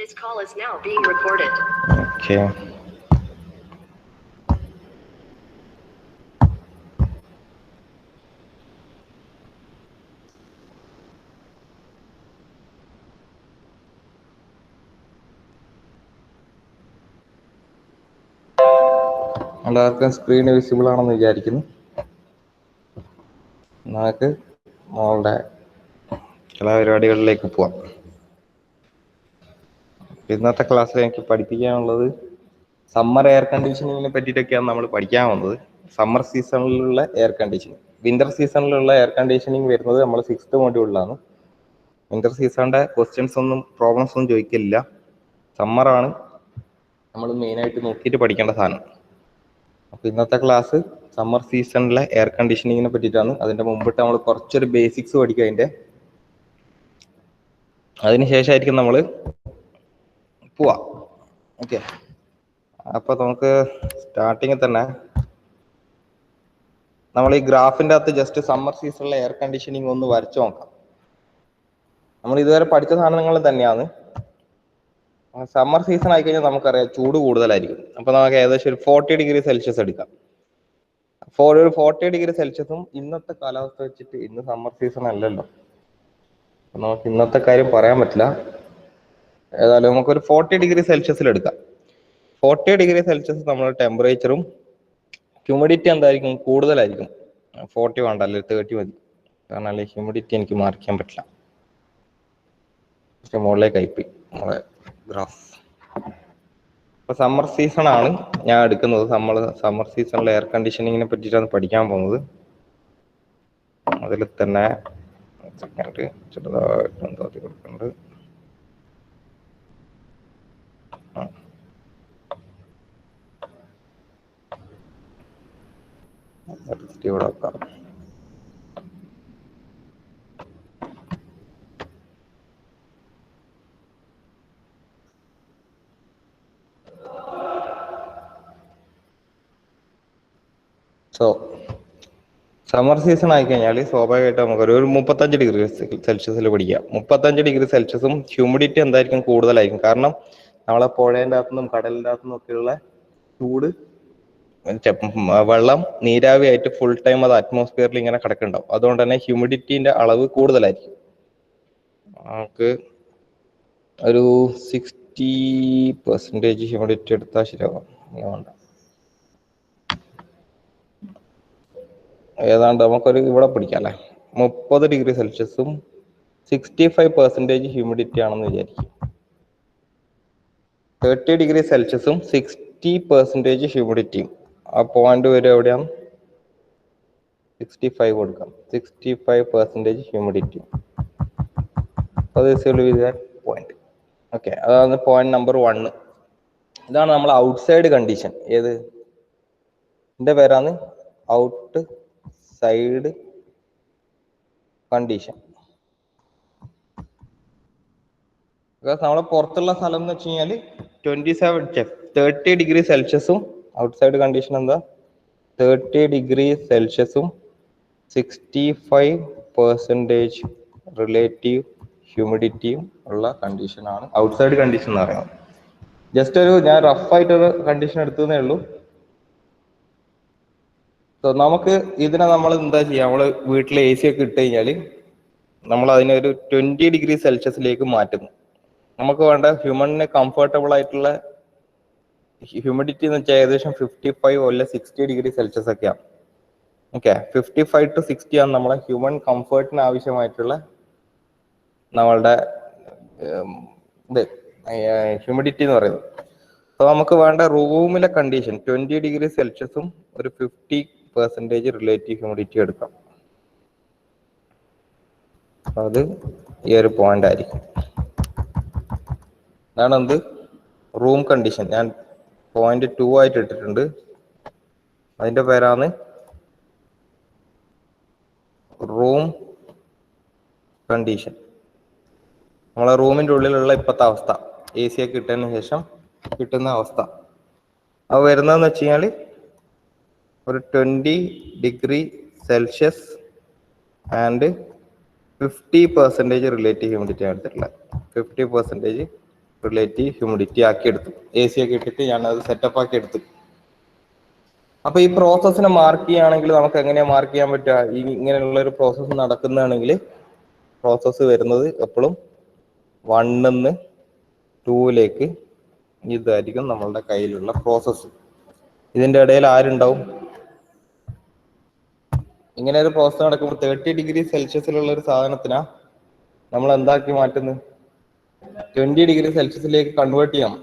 This call is now being recorded. Okay. എല്ലാവർക്കും screen visible ആണെന്ന് വിചാരിക്കുന്നു. നമുക്ക് നമ്മളുടെ കലാപരിപാടികളിലേക്ക് പോവാം. ഇന്നത്തെ ക്ലാസ്സിൽ എനിക്ക് പഠിപ്പിക്കാനുള്ളത് സമ്മർ എയർ കണ്ടീഷനിങ്ങിനെ പറ്റിയിട്ടൊക്കെയാണ് നമ്മൾ പഠിക്കാൻ പോകുന്നത്. സമ്മർ സീസണിലുള്ള എയർ കണ്ടീഷനിങ്, വിന്റർ സീസണിലുള്ള എയർ കണ്ടീഷനിങ് വരുന്നത് നമ്മൾ 6th മൊഡ്യൂളിലാണ്. വിന്റർ സീസണിൻ്റെ ക്വസ്റ്റ്യൻസ് ഒന്നും പ്രോബ്ലംസ് ഒന്നും ചോദിക്കില്ല. സമ്മറാണ് നമ്മൾ മെയിനായിട്ട് നോക്കിയിട്ട് പഠിക്കേണ്ട സാധനം. അപ്പോൾ ഇന്നത്തെ ക്ലാസ് സമ്മർ സീസണിലെ എയർ കണ്ടീഷനിങ്ങിനെ പറ്റിയിട്ടാണ്. അതിൻ്റെ മുമ്പിട്ട് നമ്മൾ കുറച്ചൊരു ബേസിക്സ് പഠിക്കുക അതിൻ്റെ. അതിനുശേഷമായിരിക്കും നമ്മൾ പോവാം. ഓക്കെ, അപ്പോൾ നമുക്ക് സ്റ്റാർട്ടിങ്ങിൽ തന്നെ നമ്മൾ ഈ ഗ്രാഫിൻ്റെ അകത്ത് ജസ്റ്റ് സമ്മർ സീസണിലെ എയർ കണ്ടീഷനിങ് ഒന്ന് വരച്ചു നോക്കാം. നമ്മൾ ഇതുവരെ പഠിച്ച സാധനങ്ങൾ തന്നെയാണ്. സമ്മർ സീസൺ ആയിക്കഴിഞ്ഞാൽ നമുക്കറിയാം ചൂട് കൂടുതലായിരിക്കും. അപ്പോൾ നമുക്ക് ഏകദേശം ഒരു 40 ഡിഗ്രി സെൽഷ്യസ് എടുക്കാം. ഒരു 40 ഡിഗ്രി സെൽഷ്യസും ഇന്നത്തെ കാലാവസ്ഥ വെച്ചിട്ട്, ഇന്ന് സമ്മർ സീസൺ അല്ലല്ലോ, നമുക്ക് ഇന്നത്തെ കാര്യം പറയാൻ പറ്റില്ല. ഏതായാലും നമുക്കൊരു 40 ഡിഗ്രി സെൽഷ്യസിൽ എടുക്കാം. 40 ഡിഗ്രി സെൽഷ്യസ് നമ്മുടെ ടെമ്പറേച്ചറും ഹ്യൂമിഡിറ്റി എന്തായിരിക്കും, കൂടുതലായിരിക്കും. 40 വേണ്ട, അല്ലെങ്കിൽ 30 മതി. കാരണം അല്ലെങ്കിൽ ഹ്യൂമിഡിറ്റി എനിക്ക് മാറിക്കാൻ പറ്റില്ല. പക്ഷെ മുകളിലേക്ക് അയപ്പി നമ്മളെ ഗ്രാഫ്. അപ്പോൾ സമ്മർ സീസൺ ആണ് ഞാൻ എടുക്കുന്നത്. സമ്മർ സീസണിലെ എയർ കണ്ടീഷനിങ്ങിനെ പറ്റിയിട്ടാണ് പഠിക്കാൻ പോകുന്നത്. അതിൽ തന്നെ സെക്കൻഡ് ചെറുതായിട്ട് എന്താക്കി കൊടുക്കുന്നുണ്ട്. ഇവിടെ വെക്കാം. സോ സമ്മർ സീസൺ ആയിക്കഴിഞ്ഞാൽ സ്വാഭാവികമായിട്ട് നമുക്കൊരു 35 ഡിഗ്രി സെൽഷ്യസിൽ പഠിക്കാം. 35 ഡിഗ്രി സെൽഷ്യസും ഹ്യൂമിഡിറ്റി എന്തായിരിക്കും, കൂടുതലായിരിക്കും. കാരണം നമ്മളെ പുഴേൻ്റെ അകത്തുനിന്നും കടലിൻ്റെ അകത്തുനിന്നും ഒക്കെയുള്ള ചൂട് വെള്ളം നീരാവിയായിട്ട് ഫുൾ ടൈം അത് അറ്റ്മോസ്ഫിയറിൽ ഇങ്ങനെ കിടക്കുന്നുണ്ടാവും. അതുകൊണ്ട് തന്നെ ഹ്യൂമിഡിറ്റീൻ്റെ അളവ് കൂടുതലായിരിക്കും. നമുക്ക് ഒരു 60% ഹ്യൂമിഡിറ്റി എടുത്താൽ ശരിയാവും. വേണ്ട, ഏതാണ്ട് നമുക്കൊരു ഇവിടെ പിടിക്കാം അല്ലേ. 30 ഡിഗ്രി സെൽഷ്യസും 65% ഹ്യൂമിഡിറ്റി ആണെന്ന് വിചാരിക്കും. 30 ഡിഗ്രി സെൽഷ്യസും 60% ഹ്യൂമിഡിറ്റിയും. ആ പോയിന്റ് വരെ എവിടെയാണ്, 65 കൊടുക്കാം. 65% ഹ്യൂമിഡിറ്റി. പോയിന്റ്. ഓക്കെ, അതാണ് പോയിന്റ് നമ്പർ 1. ഇതാണ് നമ്മൾ ഔട്ട്സൈഡ് കണ്ടീഷൻ. ഏത് ഇതിന്റെ പേരാണ് ഔട്ട് സൈഡ് കണ്ടീഷൻ. നമ്മളെ പുറത്തുള്ള സ്ഥലം എന്ന് വെച്ച് കഴിഞ്ഞാൽ 30 ഡിഗ്രി സെൽഷ്യസും ഔട്ട്സൈഡ് കണ്ടീഷൻ എന്താ, 30 ഡിഗ്രി സെൽഷ്യസും 65% റിലേറ്റീവ് ഹ്യൂമിഡിറ്റിയും ഉള്ള കണ്ടീഷനാണ് ഔട്ട്സൈഡ് കണ്ടീഷൻ എന്ന് പറയുന്നത്. ജസ്റ്റ് ഞാൻ റഫായിട്ടൊരു കണ്ടീഷൻ എടുത്തതേ ഉള്ളൂ. നമുക്ക് ഇതിനെ നമ്മൾ എന്താ ചെയ്യുക, നമ്മൾ വീട്ടിൽ AC ഒക്കെ ഇട്ട് കഴിഞ്ഞാൽ നമ്മൾ അതിനൊരു 20 ഡിഗ്രി സെൽഷ്യസിലേക്ക് മാറ്റുന്നു. നമുക്ക് വേണ്ട ഹ്യൂമണിന് കംഫർട്ടബിൾ ആയിട്ടുള്ള ഹ്യൂമിഡിറ്റി എന്ന് വെച്ചാൽ ഏകദേശം 55 അല്ല 60 ഡിഗ്രി സെൽഷ്യസ് ഒക്കെയാണ്. ഓക്കെ, 55 to 60 ആണ് നമ്മളെ ഹ്യൂമൻ കംഫർട്ടിന് ആവശ്യമായിട്ടുള്ള നമ്മളുടെ ഹ്യൂമിഡിറ്റി എന്ന് പറയുന്നത്. അപ്പോൾ നമുക്ക് വേണ്ട റൂമിലെ കണ്ടീഷൻ 20 ഡിഗ്രി സെൽഷ്യസും ഒരു 50% റിലേറ്റീവ് ഹ്യൂമിഡിറ്റി എടുക്കാം. അത് ഈ ഒരു പോയിന്റ് ആയിരിക്കും. അതാണ് എന്ത്, റൂം കണ്ടീഷൻ. ഞാൻ പോയിന്റ് 2 ആയിട്ട് ഇട്ടിട്ടുണ്ട്. അതിന്റെ പേരാണ് റൂം കണ്ടീഷൻ. നമ്മളെ റൂമിന്റെ ഉള്ളിലുള്ള ഇപ്പോഴത്തെ അവസ്ഥ, AC ഒക്കെ ഇട്ടതിന് ശേഷം കിട്ടുന്ന അവസ്ഥ. അത് വരുന്നതെന്ന് വെച്ച് കഴിഞ്ഞാൽ ഒരു 20 degree Celsius and 50% relative humidity എടുത്തിട്ടുള്ളത്. 50% റിലേറ്റീവ് ഹ്യൂമിഡിറ്റി ആക്കി എടുത്തു. AC ഒക്കെ ഇട്ടിട്ട് ഞാനത് സെറ്റപ്പ് ആക്കി എടുത്തു. അപ്പൊ ഈ പ്രോസസ്സിനെ മാർക്ക് ചെയ്യുകയാണെങ്കിൽ നമുക്ക് എങ്ങനെയാ മാർക്ക് ചെയ്യാൻ പറ്റുക? ഈ ഇങ്ങനെയുള്ള ഒരു പ്രോസസ്സ് നടക്കുന്നതാണെങ്കിൽ പ്രോസസ്സ് വരുന്നത് എപ്പോഴും 1 2 ഇതായിരിക്കും നമ്മളുടെ കയ്യിലുള്ള പ്രോസസ്സ്. ഇതിന്റെ ഇടയിൽ ആരുണ്ടാവും? ഇങ്ങനെ ഒരു പ്രോസസ്സ് നടക്കുമ്പോൾ 30°C ഒരു സാധനത്തിനാ നമ്മൾ എന്താക്കി മാറ്റുന്നത്? 20°C കൺവേർട്ട് ചെയ്യണം.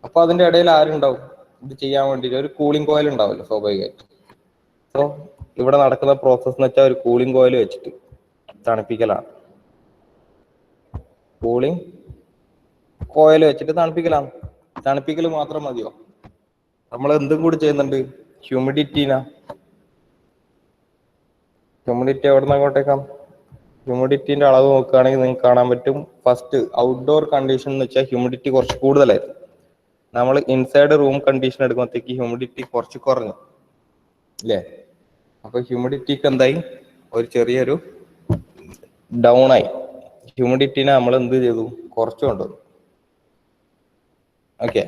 അപ്പൊ അതിന്റെ ഇടയിൽ ആരുണ്ടാവും ഇത് ചെയ്യാൻ വേണ്ടിയിട്ട്? ഒരു കൂളിംഗ് കോയിൽ ഉണ്ടാവല്ലോ സ്വാഭാവികമായിട്ട്. സോ ഇവിടെ നടക്കുന്ന പ്രോസസ് എന്ന് വെച്ചാൽ ഒരു കൂളിംഗ് കോയിൽ വെച്ചിട്ട് തണുപ്പിക്കലാണ്. കൂളിംഗ് കോയിൽ വെച്ചിട്ട് തണുപ്പിക്കലാണ്. തണുപ്പിക്കൽ മാത്രം മതിയോ? നമ്മൾ എന്തും കൂടി ചെയ്യുന്നുണ്ട്. ഹ്യൂമിഡിറ്റി എവിടെ നിന്ന് അങ്ങോട്ടേക്കാം? ഹ്യൂമിഡിറ്റിന്റെ അളവ് നോക്കുകയാണെങ്കിൽ നിങ്ങൾക്ക് കാണാൻ പറ്റും. ഫസ്റ്റ് ഔട്ട്ഡോർ കണ്ടീഷൻ എന്ന് വെച്ചാൽ ഹ്യൂമിഡിറ്റി കുറച്ച് കൂടുതലായിരുന്നു. നമ്മൾ ഇൻസൈഡ് റൂം കണ്ടീഷൻ എടുക്കുമ്പോഴത്തേക്ക് ഹ്യൂമിഡിറ്റി കുറച്ച് കുറഞ്ഞു അല്ലേ? അപ്പൊ ഹ്യൂമിഡിറ്റിക്ക് എന്തായി? ഒരു ചെറിയൊരു ഡൗൺ ആയി. ഹ്യൂമിഡിറ്റിനെ നമ്മൾ എന്ത് ചെയ്തു? കുറച്ചു കൊണ്ടുവന്നു. ഓക്കെ,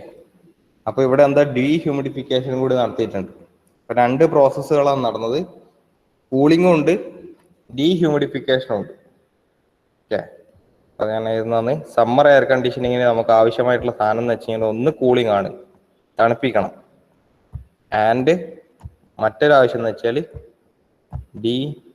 അപ്പൊ ഇവിടെ എന്താ? ഡീഹ്യൂമിഡിഫിക്കേഷൻ കൂടി നടത്തിയിട്ടുണ്ട്. അപ്പൊ 2 പ്രോസസ്സുകളാണ് നടന്നത്. കൂളിംഗും ഉണ്ട്, ഡീഹ്യൂമിഡിഫിക്കേഷനും ഉണ്ട്. ഓക്കെ, അപ്പൊ ഞാൻ എഴുതുന്നതാണ് സമ്മർ എയർ കണ്ടീഷനിങ്ങിന് നമുക്ക് ആവശ്യമായിട്ടുള്ള സാധനം എന്ന് വെച്ച് കഴിഞ്ഞാൽ ഒന്ന് കൂളിംഗ് ആണ്, തണുപ്പിക്കണം. ആൻഡ് മറ്റൊരാവശ്യം എന്ന് വെച്ചാൽ ഡീഹ്യൂമിഡിഫിക്കേഷൻ.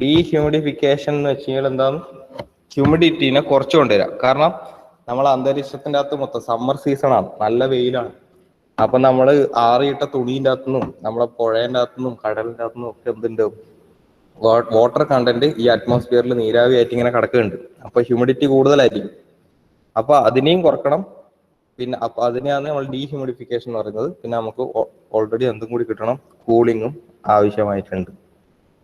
ഡീഹ്യൂമിഡിഫിക്കേഷൻ എന്ന് വെച്ച് കഴിഞ്ഞാൽ എന്താണ്? ഹ്യൂമിഡിറ്റിനെ കുറച്ച് കൊണ്ടുവരാം. കാരണം നമ്മൾ അന്തരീക്ഷത്തിന്റെ അകത്ത് മൊത്തം സമ്മർ സീസണാണ്, നല്ല വെയിലാണ്. അപ്പൊ നമ്മൾ ആറിയിട്ട തുണീൻ്റെ അകത്തുനിന്നും നമ്മളെ പുഴേൻ്റെ അകത്തുനിന്നും കടലിൻ്റെ അകത്തുനിന്നും ഒക്കെ എന്തുണ്ടാവും? വാട്ടർ കണ്ടന്റ് ഈ അറ്റ്മോസ്ഫിയറിൽ നീരാവിയായിട്ട് ഇങ്ങനെ കിടക്കുന്നുണ്ട്. അപ്പൊ ഹ്യൂമിഡിറ്റി കൂടുതലായിരിക്കും. അപ്പൊ അതിനെയും കുറക്കണം. പിന്നെ അപ്പൊ അതിനെയാണ് നമ്മൾ ഡീഹ്യൂമിഡിഫിക്കേഷൻ എന്ന് പറയുന്നത്. പിന്നെ നമുക്ക് ഓൾറെഡി എന്തും കൂടി കിട്ടണം? കൂളിങ്ങും ആവശ്യമായിട്ടുണ്ട്.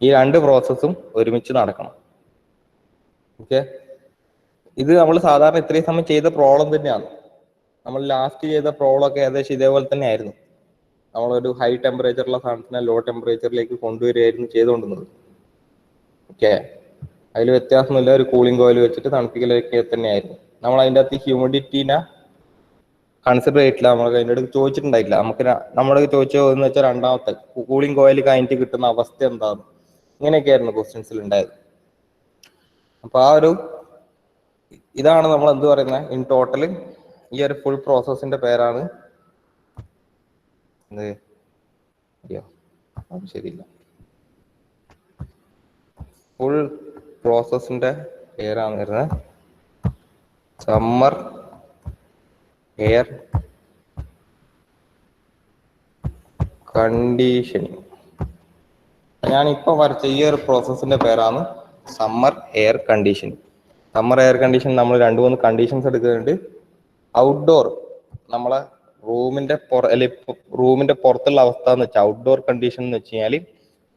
ഈ 2 പ്രോസസ്സും ഒരുമിച്ച് നടക്കണം. ഓക്കെ, ഇത് നമ്മൾ സാധാരണ ഇത്രയും സമയം ചെയ്ത പ്രോബ്ലം തന്നെയാണ്. നമ്മൾ ലാസ്റ്റ് ചെയ്ത പ്രോബ്ലം ഒക്കെ ഏകദേശം ഇതേപോലെ തന്നെ ആയിരുന്നു. നമ്മളൊരു ഹൈ ടെമ്പറേച്ചറുള്ള സാധനത്തിനെ ലോ ടെമ്പറേച്ചറിലേക്ക് കൊണ്ടുവരികയായിരുന്നു ചെയ്തുകൊണ്ടിരുന്നത്. ഓക്കെ, അതിൽ വ്യത്യാസമൊന്നുമില്ല. ഒരു കൂളിംഗ് കോയിൽ വെച്ചിട്ട് തണുപ്പിക്കലൊക്കെ തന്നെയായിരുന്നു. നമ്മൾ അതിൻ്റെ അകത്ത് ഹ്യൂമിഡിറ്റിനെ കൺസിഡർ ചെയ്തിട്ടില്ല. നമ്മൾ അതിൻ്റെ അടുത്ത് ചോദിച്ചിട്ടുണ്ടായിട്ടില്ല. നമ്മുടെ ചോദിച്ചതെന്ന് വെച്ചാൽ രണ്ടാമത്തെ കൂളിംഗ് കോയിൽ കഴിഞ്ഞിട്ട് കിട്ടുന്ന അവസ്ഥ എന്താണ്, ഇങ്ങനെയൊക്കെയായിരുന്നു ക്വസ്റ്റ്യൻസിൽ ഉണ്ടായത്. അപ്പൊ ഇതാണ് നമ്മൾ എന്ത് പറയുന്നത്? ഇൻ ടോട്ടൽ ഈ ഒരു ഫുൾ പ്രോസസ്സിന്റെ പേരാണ് ശരിയില്ല, ഫുൾ പ്രോസസ്സിന്റെ പേരാണ് വരുന്നത് സമ്മർ എയർ കണ്ടീഷനിങ്. ഞാനിപ്പോ വരച്ച ഈ ഒരു പ്രോസസ്സിന്റെ പേരാണ് summer air conditioning. Summer air condition നമ്മൾ 2-3 കണ്ടീഷൻസ് എടുക്കുന്നുണ്ട്. ഔട്ട്ഡോർ നമ്മളെ റൂമിന്റെ പുറത്തുള്ള അവസ്ഥ എന്ന് വെച്ചാൽ ഔട്ട്ഡോർ കണ്ടീഷൻ എന്ന് വെച്ച് കഴിഞ്ഞാൽ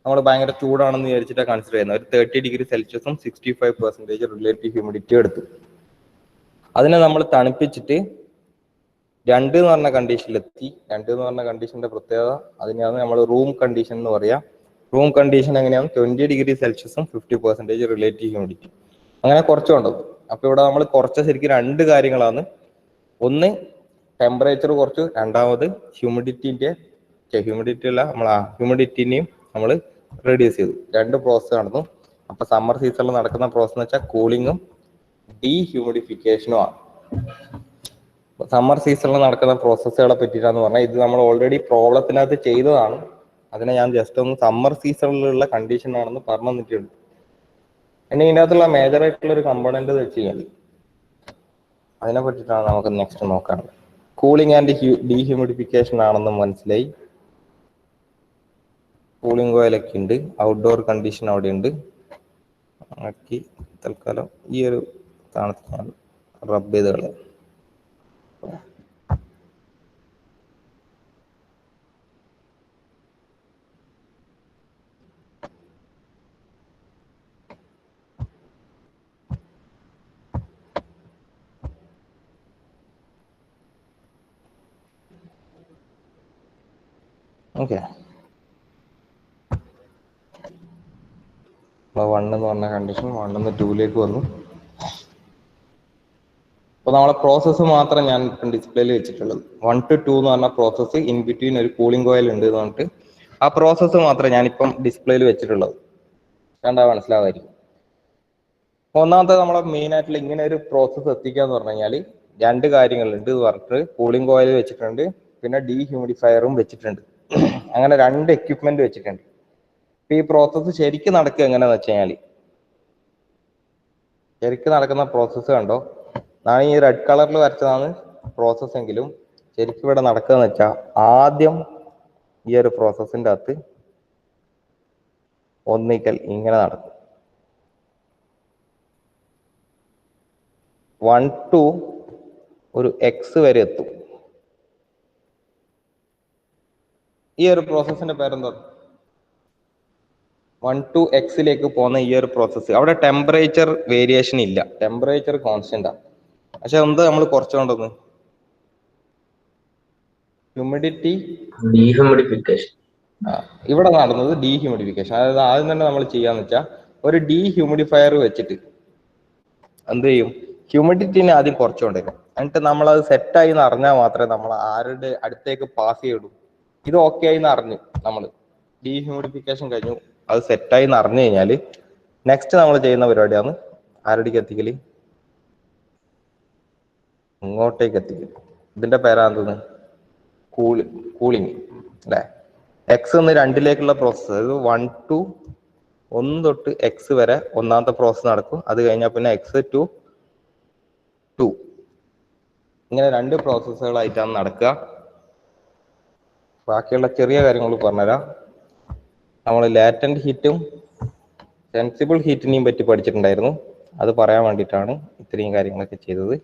നമ്മൾ ഭയങ്കര ചൂടാണെന്ന് വിചാരിച്ചിട്ട് കൺസിഡർ ചെയ്യുന്നത്. ഒരു 30°C 65% റിലേറ്റീവ് ഹ്യൂമിഡിറ്റി എടുത്തു. അതിനെ നമ്മൾ തണുപ്പിച്ചിട്ട് 2 എന്ന് പറഞ്ഞ കണ്ടീഷനിലെത്തി. 2 എന്ന് പറഞ്ഞ കണ്ടീഷന്റെ പ്രത്യേകത അതിനെയാണ് നമ്മൾ റൂം കണ്ടീഷൻ എന്ന് പറയാം. റൂം കണ്ടീഷൻ എങ്ങനെയാണ്? 20°C 50% relative humidity. അങ്ങനെ കുറച്ചുണ്ടോ? അപ്പൊ ഇവിടെ നമ്മൾ കുറച്ച ശരിക്കും 2 കാര്യങ്ങളാണ്. ഒന്ന് ടെമ്പറേച്ചർ കുറച്ചു, രണ്ടാമത് ഹ്യൂമിഡിറ്റിനെയും നമ്മൾ റെഡ്യൂസ് ചെയ്തു. 2 പ്രോസസ് നടന്നു. അപ്പൊ സമ്മർ സീസണിൽ നടക്കുന്ന പ്രോസസ് എന്ന് വെച്ചാൽ കൂളിങ്ങും ഡീഹ്യൂമിഡിഫിക്കേഷനും ആണ്. സമ്മർ സീസണിൽ നടക്കുന്ന പ്രോസസ്സുകളെ പറ്റിയിട്ടാന്ന് പറഞ്ഞാൽ ഇത് നമ്മൾ ഓൾറെഡി പ്രോബ്ലത്തിനകത്ത് ചെയ്തതാണ്. അതിനെ ഞാൻ ജസ്റ്റ് ഒന്ന് സമ്മർ സീസണിലുള്ള കണ്ടീഷൻ ആണെന്ന് പറഞ്ഞു തന്നിട്ടുണ്ട്. ഇനി ഇതിൻ്റെ അകത്തുള്ള മേജർ ആയിട്ടുള്ള ഒരു കമ്പോണന്റ് വെച്ച് കഴിഞ്ഞാൽ അതിനെ പറ്റിയിട്ടാണ് നമുക്ക് നെക്സ്റ്റ് നോക്കാനുള്ളത്. കൂളിംഗ് ആൻഡ് ഡീഹ്യൂമിഡിഫിക്കേഷൻ ആണെന്ന് മനസ്സിലായി. കൂളിംഗ് കോയിലൊക്കെ ഉണ്ട്, ഔട്ട്ഡോർ കണ്ടീഷൻ അവിടെ ഉണ്ട്. ആക്കി തൽക്കാലം ഈ ഒരു സ്ഥാനത്ത് ഞാൻ റബ്ബ് ചെയ്ത് കളയാം. ഓക്കെ, 1 എന്ന് പറഞ്ഞ കണ്ടീഷൻ 1 നിന്ന് 2ലേക്ക് വന്നു. അപ്പോൾ നമ്മളെ പ്രോസസ്സ് മാത്രം ഞാൻ ഡിസ്പ്ലേയിൽ വെച്ചിട്ടുള്ളത്. 1 to 2 എന്ന് പറഞ്ഞ പ്രോസസ്സ് ഇൻ ബിറ്റ്വീൻ ഒരു കൂളിംഗ് കോയിൽ ഉണ്ട് എന്ന് പറഞ്ഞിട്ട് ആ പ്രോസസ്സ് മാത്രമേ ഞാനിപ്പം ഡിസ്പ്ലേയിൽ വെച്ചിട്ടുള്ളത്. കണ്ടാൽ മനസ്സിലാവായിരിക്കും. ഒന്നാമത്തെ നമ്മളെ മെയിൻ ആയിട്ടുള്ള ഇങ്ങനെ ഒരു പ്രോസസ്സ് എത്തിക്കുക എന്ന് പറഞ്ഞു കഴിഞ്ഞാൽ 2 കാര്യങ്ങളുണ്ട് എന്ന് പറഞ്ഞിട്ട് കൂളിംഗ് കോയിൽ വെച്ചിട്ടുണ്ട്, പിന്നെ ഡീഹ്യൂമിഡിഫയറും വെച്ചിട്ടുണ്ട്. അങ്ങനെ 2 എക്യുപ്മെന്റ് വെച്ചിട്ടുണ്ട്. ഇപ്പൊ ഈ പ്രോസസ്സ് ശരിക്കും നടക്കുക എങ്ങനെയാന്ന് വെച്ച് കഴിഞ്ഞാൽ, ശരിക്കും നടക്കുന്ന പ്രോസസ്സ് കണ്ടോ, ഞാൻ ഈ റെഡ് കളറിൽ വരച്ചതാണ് പ്രോസസ്സ് എങ്കിലും ശരിക്കും ഇവിടെ നടക്കുകയെന്ന് വെച്ചാൽ ആദ്യം ഈ ഒരു പ്രോസസ്സിന്റെ അകത്ത് ഒന്നിക്കൽ ഇങ്ങനെ നടക്കും. 1 to ഒരു എക്സ് വരെ എത്തും. ഈ ഒരു പ്രോസസ്സിന്റെ പേരെന്താ? 1 to എക്സിലേക്ക് പോകുന്ന ഈ ഒരു പ്രോസസ്സ്, അവിടെ ടെമ്പറേച്ചർ വേരിയേഷൻ ഇല്ല, ടെമ്പറേച്ചർ കോൺസ്റ്റന്റാ. പക്ഷെ എന്താ നമ്മൾ കുറച്ചുകൊണ്ടൊന്ന് ഹ്യൂമിഡിറ്റി ഡീഹ്യൂമിഡിഫിക്കേഷൻ. ഇവിടെ നടന്നത് ഡീഹ്യൂമിഡിഫിക്കേഷൻ. അതായത് ആദ്യം തന്നെ നമ്മൾ ചെയ്യാന്ന് വെച്ചാൽ ഒരു ഡീഹ്യൂമിഡിഫയർ വെച്ചിട്ട് എന്ത് ചെയ്യും, ഹ്യൂമിഡിറ്റിനെ ആദ്യം കുറച്ചുകൊണ്ടിരിക്കും. എന്നിട്ട് നമ്മളത് സെറ്റായി എന്ന് അറിഞ്ഞാൽ മാത്രമേ നമ്മൾ ആരുടെ അടുത്തേക്ക് പാസ് ചെയ്യുള്ളൂ. ഇത് ഓക്കെ ആയി എന്ന് അറിഞ്ഞു, നമ്മൾ ഡീഹ്യൂമിഡിഫിക്കേഷൻ കഴിഞ്ഞു, അത് സെറ്റായി എന്ന് അറിഞ്ഞു കഴിഞ്ഞാൽ നെക്സ്റ്റ് നമ്മൾ ചെയ്യുന്ന പരിപാടിയാണ് ആരുടേക്ക് എത്തിക്കല്, ഇങ്ങോട്ടേക്ക് എത്തിക്കല്. ഇതിന്റെ പേരാണെന്ന് കൂളിംഗ് അല്ലെ. എക്സ് എന്ന് 2ലേക്കുള്ള പ്രോസസ്സ്, അതായത് 1 തൊട്ട് എക്സ് വരെ ഒന്നാമത്തെ പ്രോസസ്സ് നടക്കും. അത് കഴിഞ്ഞാൽ പിന്നെ എക്സ് ടു 2, ഇങ്ങനെ 2 പ്രോസസ്സുകളായിട്ടാണ് നടക്കുക. ബാക്കിയുള്ള ചെറിയ കാര്യങ്ങൾ പറഞ്ഞുതരാം. നമ്മൾ ലാറ്റന്റ് ഹീറ്റും സെൻസിബിൾ ഹീറ്റിനെയും പറ്റി പഠിച്ചിട്ടുണ്ടായിരുന്നു. അത് പറയാൻ വേണ്ടിയിട്ടാണ് ഇത്രയും കാര്യങ്ങളൊക്കെ ചെയ്തത്.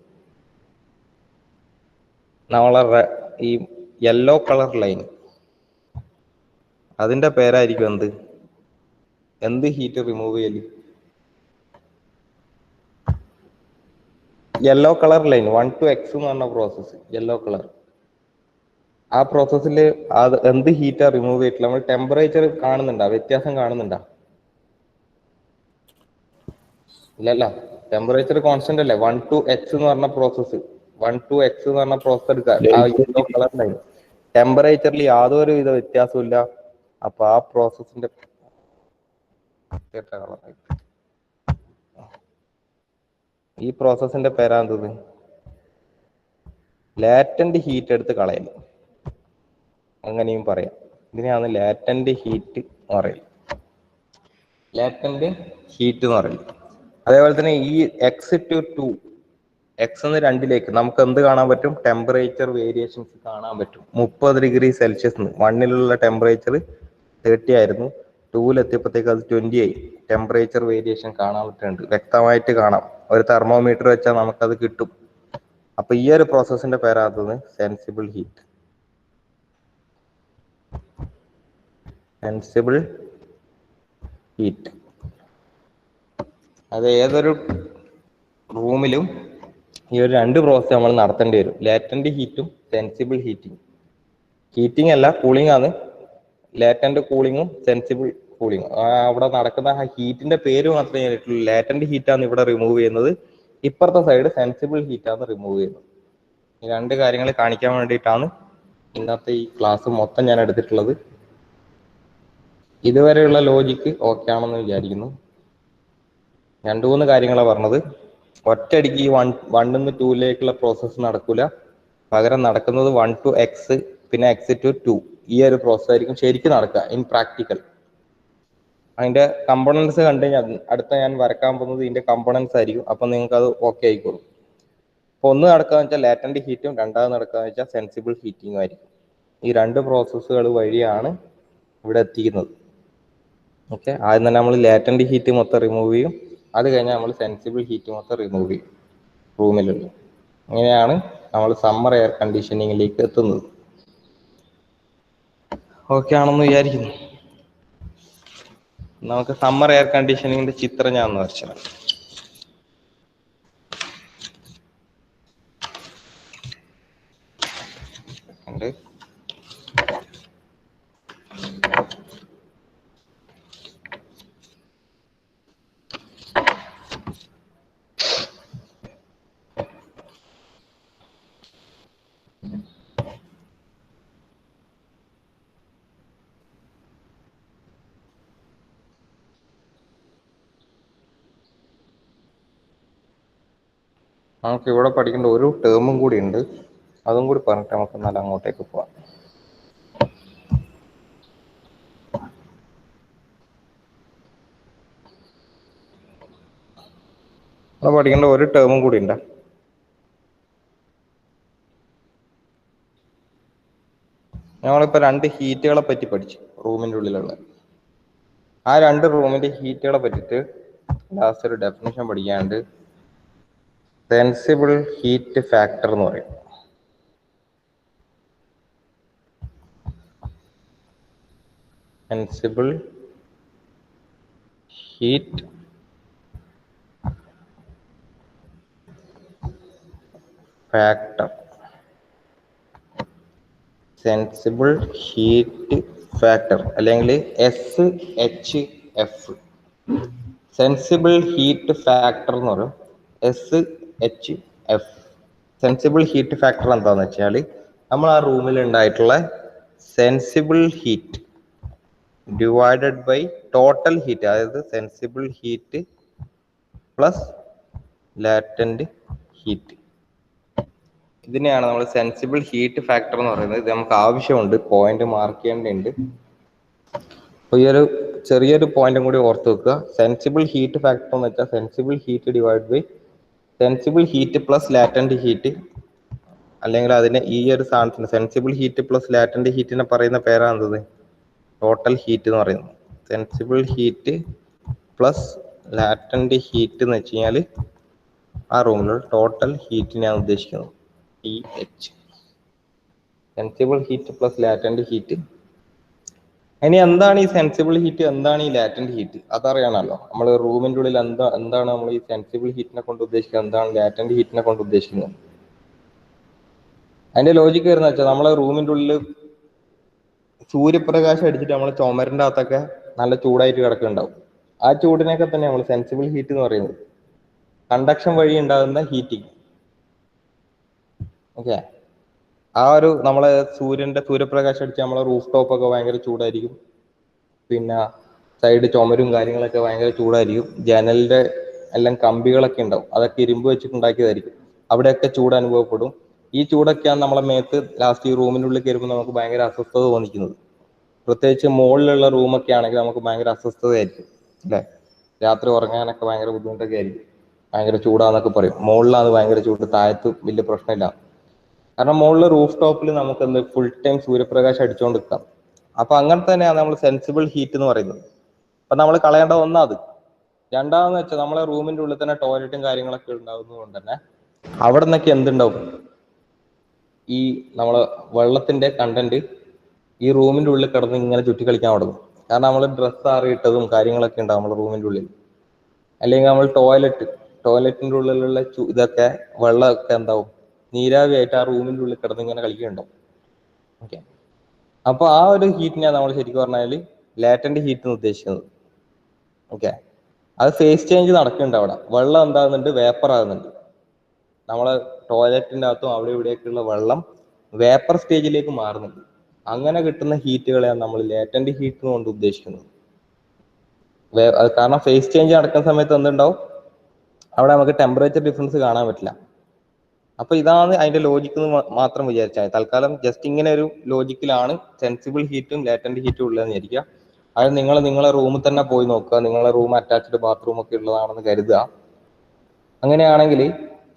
നമ്മളെ ഈ യെല്ലോ കളർ ലൈൻ, അതിന്റെ പേരായിരിക്കും എന്ത് ഹീറ്റ് റിമൂവ് ചെയ്യല്? Yellow colour line 1 to X എന്ന് പറഞ്ഞ പ്രോസസ്സ്, യെല്ലോ കളർ. ആ പ്രോസസ്സിൽ അത് എന്ത് ഹീറ്റാ റിമൂവ് ചെയ്തിട്ടില്ല? നമ്മൾ ടെമ്പറേച്ചർ കാണുന്നുണ്ടോ, വ്യത്യാസം കാണുന്നുണ്ടോ? ഇല്ലല്ല, ടെമ്പറേച്ചർ കോൺസ്റ്റന്റ് അല്ലേ. 1 to എക്സ് എന്ന് പറഞ്ഞ പ്രോസസ്സ്, 1 to എക്സ് എന്ന് പറഞ്ഞ പ്രോസസ്സ് എടുക്കുക. ആ യെല്ലോ കളർ ലൈൻ ടെമ്പറേച്ചറിൽ യാതൊരു വിധ വ്യത്യാസവും ഇല്ല. അപ്പൊ ആ പ്രോസസ്സിന്റെ ഈ പ്രോസസ്സിന്റെ പേരാന്തത് ലാറ്റന്റ് ഹീറ്റ് എടുത്ത് കളയല്, അങ്ങനെയും പറയാം. ഇതിനെയാണ് ലാറ്റന്റ് ഹീറ്റ് എന്ന് പറയുന്നത്, ലാറ്റന്റ് ഹീറ്റ് എന്ന് പറയുന്നത്. അതേപോലെ തന്നെ ഈ എക്സ് ടു 2, എക്സ് എന്ന് 2ലേക്ക് നമുക്ക് എന്ത് കാണാൻ പറ്റും? ടെമ്പറേച്ചർ വേരിയേഷൻസ് കാണാൻ പറ്റും. 30 ഡിഗ്രി സെൽഷ്യസ് 1ലുള്ള ടെമ്പറേച്ചർ 30 ആയിരുന്നു, 2ലെത്തിയപ്പോഴത്തേക്ക് അത് 20 ആയി. ടെമ്പറേച്ചർ വേരിയേഷൻ കാണാൻ പറ്റുന്നുണ്ട്, വ്യക്തമായിട്ട് കാണാം. ഒരു തെർമോമീറ്റർ വെച്ചാൽ നമുക്കത് കിട്ടും. അപ്പൊ ഈ ഒരു പ്രോസസ്സിന്റെ പേരാകുന്നത് സെൻസിബിൾ ഹീറ്റ്. സെൻസിബിൾ ഹീറ്റ് അത് ഏതൊരു റൂമിലും ഈ ഒരു 2 പ്രോസസ് നമ്മൾ നടത്തേണ്ടി വരും. ലാറ്റന്റ് ഹീറ്റും സെൻസിബിൾ ഹീറ്റിംഗ്. ഹീറ്റിംഗ് അല്ല, കൂളിംഗ് ആണ്. ലാറ്റന്റ് കൂളിങ്ങും സെൻസിബിൾ കൂളിംഗ്. അവിടെ നടക്കുന്ന ആ ഹീറ്റിന്റെ പേര് മാത്രമേ ഞാനിട്ടുള്ളൂ. ലാറ്റന്റ് ഹീറ്റാണ് ഇവിടെ റിമൂവ് ചെയ്യുന്നത്, ഇപ്പുറത്തെ സൈഡ് സെൻസിബിൾ ഹീറ്റാണ് റിമൂവ് ചെയ്യുന്നത്. ഈ 2 കാര്യങ്ങൾ കാണിക്കാൻ വേണ്ടിയിട്ടാണ് ഇന്നത്തെ ഈ ക്ലാസ് മൊത്തം ഞാൻ എടുത്തിട്ടുള്ളത്. ഇതുവരെയുള്ള ലോജിക്ക് ഓക്കെ ആണെന്ന് വിചാരിക്കുന്നു. 2-3 കാര്യങ്ങളാണ് പറഞ്ഞത്. ഒറ്റയടിക്ക് ഈ 1 നിന്ന് 2ലേക്കുള്ള പ്രോസസ്സ് നടക്കൂല. പകരം നടക്കുന്നത് 1 to എക്സ്, പിന്നെ എക്സ് ടു 2, ഈ ഒരു പ്രോസസ് ആയിരിക്കും ശരിക്കും നടക്കുക ഇൻ പ്രാക്ടിക്കൽ. അതിന്റെ കമ്പോണൻസ് കണ്ടു കഴിഞ്ഞാൽ അടുത്ത ഞാൻ വരക്കാൻ പോകുന്നത് ഇതിന്റെ കമ്പോണൻസ് ആയിരിക്കും. അപ്പൊ നിങ്ങൾക്ക് അത് ഓക്കെ ആയിക്കോളും. അപ്പൊ ഒന്ന് നടക്കാന്ന് വെച്ചാൽ ലാറ്റന്റ് ഹീറ്റും, രണ്ടാമത് നടക്കാന്ന് വെച്ചാൽ സെൻസിബിൾ ഹീറ്റിംഗും ആയിരിക്കും. ഈ 2 പ്രോസസ്സുകൾ വഴിയാണ് ഇവിടെ എത്തിക്കുന്നത്. ഓക്കെ, ആദ്യം തന്നെ നമ്മൾ ലാറ്റന്റ് ഹീറ്റ് മൊത്തം റിമൂവ് ചെയ്യും. അത് കഴിഞ്ഞാൽ നമ്മൾ സെൻസിബിൾ ഹീറ്റ് മൊത്തം റിമൂവ് ചെയ്യും റൂമിലുള്ള. അങ്ങനെയാണ് നമ്മൾ സമ്മർ എയർ കണ്ടീഷനിങ്ങിലേക്ക് എത്തുന്നത്. ഓക്കെ ആണെന്ന് വിചാരിക്കുന്നു. നമുക്ക് സമ്മർ എയർ കണ്ടീഷനിങ്ങിന്റെ ചിത്രം ഞാൻ ഒന്ന് വരച്ചു. നമുക്ക് ഇവിടെ പഠിക്കേണ്ട ഒരു ടേമും കൂടി ഉണ്ട്, അതും കൂടി പറഞ്ഞിട്ട് നമുക്ക് എന്നാലും അങ്ങോട്ടേക്ക് പോവാം. നമ്മൾ പഠിക്കേണ്ട ഒരു ടേമും കൂടി ഉണ്ട്. നമ്മളിപ്പോൾ 2 ഹീറ്റുകളെ പറ്റി പഠിച്ചു റൂമിൻ്റെ ഉള്ളിലുള്ള. ആ 2 റൂമിന്റെ ഹീറ്റുകളെ പറ്റിയിട്ട് ലാസ്റ്റ് ഒരു ഡെഫിനിഷൻ പഠിക്കാണ്ട് സെൻസിബിൾ ഹീറ്റ് ഫാക്ടർ എന്ന് പറയും. Sensible heat factor, sensible heat factor അല്ലെങ്കിൽ SHF. സെൻസിബിൾ ഹീറ്റ് ഫാക്ടർ എന്ന് പറയും SHF. സെൻസിബിൾ ഹീറ്റ് ഫാക്ടർ എന്താണെന്ന് വെച്ചാൽ നമ്മൾ ആ റൂമിൽ ഉണ്ടായിട്ടുള്ള sensible heat divided by total heat, അതായത് sensible heat plus latent heat. ഇതിനെയാണ് നമ്മൾ സെൻസിബിൾ ഹീറ്റ് ഫാക്ടർ എന്ന് പറയുന്നത്. ഇത് നമുക്ക് ആവശ്യമുണ്ട്, പോയിന്റ് മാർക്ക് ചെയ്യേണ്ടതുണ്ട്. അപ്പോൾ ഈ ഒരു ചെറിയൊരു പോയിന്റും കൂടി ഓർത്ത് വെക്കുക. സെൻസിബിൾ ഹീറ്റ് ഫാക്ടർ എന്ന് വെച്ചാൽ sensible heat divide by sensible heat plus latent heat, അല്ലെങ്കിൽ അതിനെ ഈ ഒരു സാധനത്തിന് സെൻസിബിൾ ഹീറ്റ് പ്ലസ് ലാറ്റന്റ് ഹീറ്റിനെ പറയുന്ന പേരാണ് ടോട്ടൽ ഹീറ്റ് എന്ന് പറയുന്നത്. Sensible heat plus latent heat എന്ന് വെച്ച് കഴിഞ്ഞാൽ ആ റൂമിലുള്ള ടോട്ടൽ ഹീറ്റിനെയാണ് ഉദ്ദേശിക്കുന്നത്, TH. Sensible heat plus latent heat. ഇനി എന്താണ് ഈ സെൻസിബിൾ ഹീറ്റ്, എന്താണ് ഈ ലാറ്റന്റ് ഹീറ്റ്, അതറിയണമല്ലോ. നമ്മൾ റൂമിൻ്റെ ഉള്ളിൽ എന്താണ് നമ്മൾ ഈ സെൻസിബിൾ ഹീറ്റിനെ കൊണ്ട് ഉദ്ദേശിക്കുന്നത്, എന്താണ് ലാറ്റന്റ് ഹീറ്റിനെ കൊണ്ട് ഉദ്ദേശിക്കുന്നത്. അതിന്റെ ലോജിക്ക് വരുന്ന വെച്ചാൽ നമ്മളെ റൂമിൻ്റെ ഉള്ളിൽ സൂര്യപ്രകാശം അടിച്ചിട്ട് നമ്മളെ ചുമരിൻ്റെ അകത്തൊക്കെ നല്ല ചൂടായിട്ട് കിടക്കുന്നുണ്ടാവും. ആ ചൂടിനൊക്കെ തന്നെ നമ്മൾ സെൻസിബിൾ ഹീറ്റ് എന്ന് പറയുന്നത്. കണ്ടക്ഷൻ വഴി ഉണ്ടാകുന്ന ഹീറ്റിംഗ്. ഓക്കെ, ആ ഒരു നമ്മളെ സൂര്യപ്രകാശം അടിച്ച് നമ്മളെ റൂഫ് ടോപ്പ് ഒക്കെ ഭയങ്കര ചൂടായിരിക്കും. പിന്നെ സൈഡ് ചുമരും കാര്യങ്ങളൊക്കെ ഭയങ്കര ചൂടായിരിക്കും. ജനലിന്റെ എല്ലാം കമ്പികളൊക്കെ ഉണ്ടാവും, അതൊക്കെ ഇരുമ്പ് വെച്ചിട്ടുണ്ടാക്കിയതായിരിക്കും. അവിടെയൊക്കെ ചൂട് അനുഭവപ്പെടും. ഈ ചൂടൊക്കെയാണ് നമ്മളെ മേത്ത് ലാസ്റ്റ് ഈ റൂമിൻ്റെ ഉള്ളിൽ കയറുമ്പോൾ നമുക്ക് ഭയങ്കര അസ്വസ്ഥത തോന്നിക്കുന്നത്. പ്രത്യേകിച്ച് മുകളിലുള്ള റൂമൊക്കെ ആണെങ്കിൽ നമുക്ക് ഭയങ്കര അസ്വസ്ഥതയായിരിക്കും അല്ലേ. രാത്രി ഉറങ്ങാനൊക്കെ ഭയങ്കര ബുദ്ധിമുട്ടൊക്കെ ആയിരിക്കും. ഭയങ്കര ചൂടാന്നൊക്കെ പറയും. മുകളിലാണ് ഭയങ്കര ചൂട്, താഴത്ത് വലിയ പ്രശ്നമില്ല. കാരണം മുകളിൽ റൂഫ് ടോപ്പിൽ നമുക്ക് ഫുൾ ടൈം സൂര്യപ്രകാശം അടിച്ചുകൊണ്ട് നിൽക്കാം. അപ്പൊ അങ്ങനെ തന്നെയാണ് നമ്മൾ സെൻസിബിൾ ഹീറ്റ് എന്ന് പറയുന്നത്. അപ്പൊ നമ്മൾ കളയേണ്ട ഒന്നത്. രണ്ടാമെന്ന് വെച്ചാൽ നമ്മളെ റൂമിന്റെ ഉള്ളിൽ തന്നെ ടോയ്ലറ്റും കാര്യങ്ങളൊക്കെ ഉണ്ടാകുന്നത് കൊണ്ട് തന്നെ അവിടെ നിന്നൊക്കെ എന്തുണ്ടാവും, ഈ നമ്മളെ വെള്ളത്തിന്റെ കണ്ടന്റ് ഈ റൂമിന്റെ ഉള്ളിൽ കിടന്ന് ഇങ്ങനെ ചുറ്റി കളിക്കാൻ തുടങ്ങും. കാരണം നമ്മൾ ഡ്രസ്സ് ആറിയിട്ടതും കാര്യങ്ങളൊക്കെ ഉണ്ടാവും നമ്മുടെ റൂമിന്റെ ഉള്ളിൽ. അല്ലെങ്കിൽ നമ്മൾ ടോയ്ലറ്റിന്റെ ഉള്ളിലുള്ള ഇതൊക്കെ വെള്ളമൊക്കെ എന്താവും, നീരാവിയായിട്ട് ആ റൂമിന്റെ ഉള്ളിൽ കിടന്ന് ഇങ്ങനെ കളിക്കുന്നുണ്ടാവും. ഓക്കെ, അപ്പൊ ആ ഒരു ഹീറ്റിനെയാണ് നമ്മൾ ശരിക്കും പറഞ്ഞാൽ ലാറ്റന്റ് ഹീറ്റ് എന്ന് ഉദ്ദേശിക്കുന്നത്. ഓക്കെ, അത് ഫേസ് ചേഞ്ച് നടക്കുന്നുണ്ട്. അവിടെ വെള്ളം എന്താകുന്നുണ്ട്, വേപ്പർ ആകുന്നുണ്ട്. നമ്മളെ ടോയ്ലറ്റിന്റെ അകത്തും അവിടെ ഇവിടെയൊക്കെയുള്ള വെള്ളം വേപ്പർ സ്റ്റേജിലേക്ക് മാറുന്നുണ്ട്. അങ്ങനെ കിട്ടുന്ന ഹീറ്റുകളെയാണ് നമ്മൾ ലാറ്റന്റ് ഹീറ്റ് കൊണ്ട് ഉദ്ദേശിക്കുന്നത്. കാരണം ഫേസ് ചേഞ്ച് നടക്കുന്ന സമയത്ത് എന്തുണ്ടാവും, അവിടെ നമുക്ക് ടെമ്പറേച്ചർ ഡിഫറൻസ് കാണാൻ പറ്റില്ല. അപ്പൊ ഇതാണ് അതിന്റെ ലോജിക്ക് എന്ന് മാത്രം വിചാരിച്ചാൽ. തൽക്കാലം ജസ്റ്റ് ഇങ്ങനെ ഒരു ലോജിക്കിലാണ് സെൻസിബിൾ ഹീറ്റും ലാറ്റന്റ് ഹീറ്റും ഉള്ളതെന്ന് വിചാരിക്കുക. അത് നിങ്ങളെ റൂമിൽ തന്നെ പോയി നോക്കുക. നിങ്ങളെ റൂം അറ്റാച്ച്ഡ് ബാത്റൂം ഒക്കെ ഉള്ളതാണെന്ന് കരുതുക. അങ്ങനെയാണെങ്കിൽ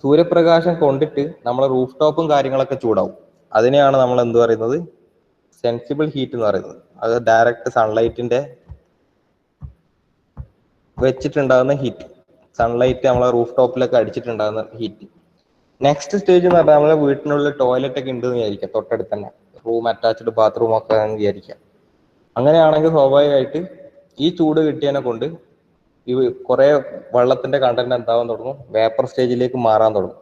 സൂര്യപ്രകാശം കൊണ്ടിട്ട് നമ്മളെ റൂഫ് ടോപ്പും കാര്യങ്ങളൊക്കെ ചൂടാവും. അതിനെയാണ് നമ്മൾ എന്ത് പറയുന്നത്, സെൻസിബിൾ ഹീറ്റ് എന്ന് പറയുന്നത്. അത് ഡയറക്റ്റ് സൺലൈറ്റിന്റെ വെച്ചിട്ടുണ്ടാകുന്ന ഹീറ്റ്, സൺലൈറ്റ് നമ്മളെ റൂഫ് ടോപ്പിലൊക്കെ അടിച്ചിട്ടുണ്ടാകുന്ന ഹീറ്റ്. നെക്സ്റ്റ് സ്റ്റേജ് എന്ന് പറഞ്ഞാൽ നമ്മളെ വീട്ടിനുള്ളിൽ ടോയ്ലറ്റ് ഒക്കെ ഉണ്ടെന്ന് വിചാരിക്കാം, തൊട്ടടുത്ത് തന്നെ റൂം അറ്റാച്ച്ഡ് ബാത്റൂം ഒക്കെ വിചാരിക്കാം. അങ്ങനെയാണെങ്കിൽ സ്വാഭാവികമായിട്ട് ഈ ചൂട് കിട്ടിയതിനെ കൊണ്ട് ഈ കുറെ വെള്ളത്തിന്റെ കണ്ടന്റ് എന്താവാൻ തുടങ്ങും, വേപ്പർ സ്റ്റേജിലേക്ക് മാറാൻ തുടങ്ങും.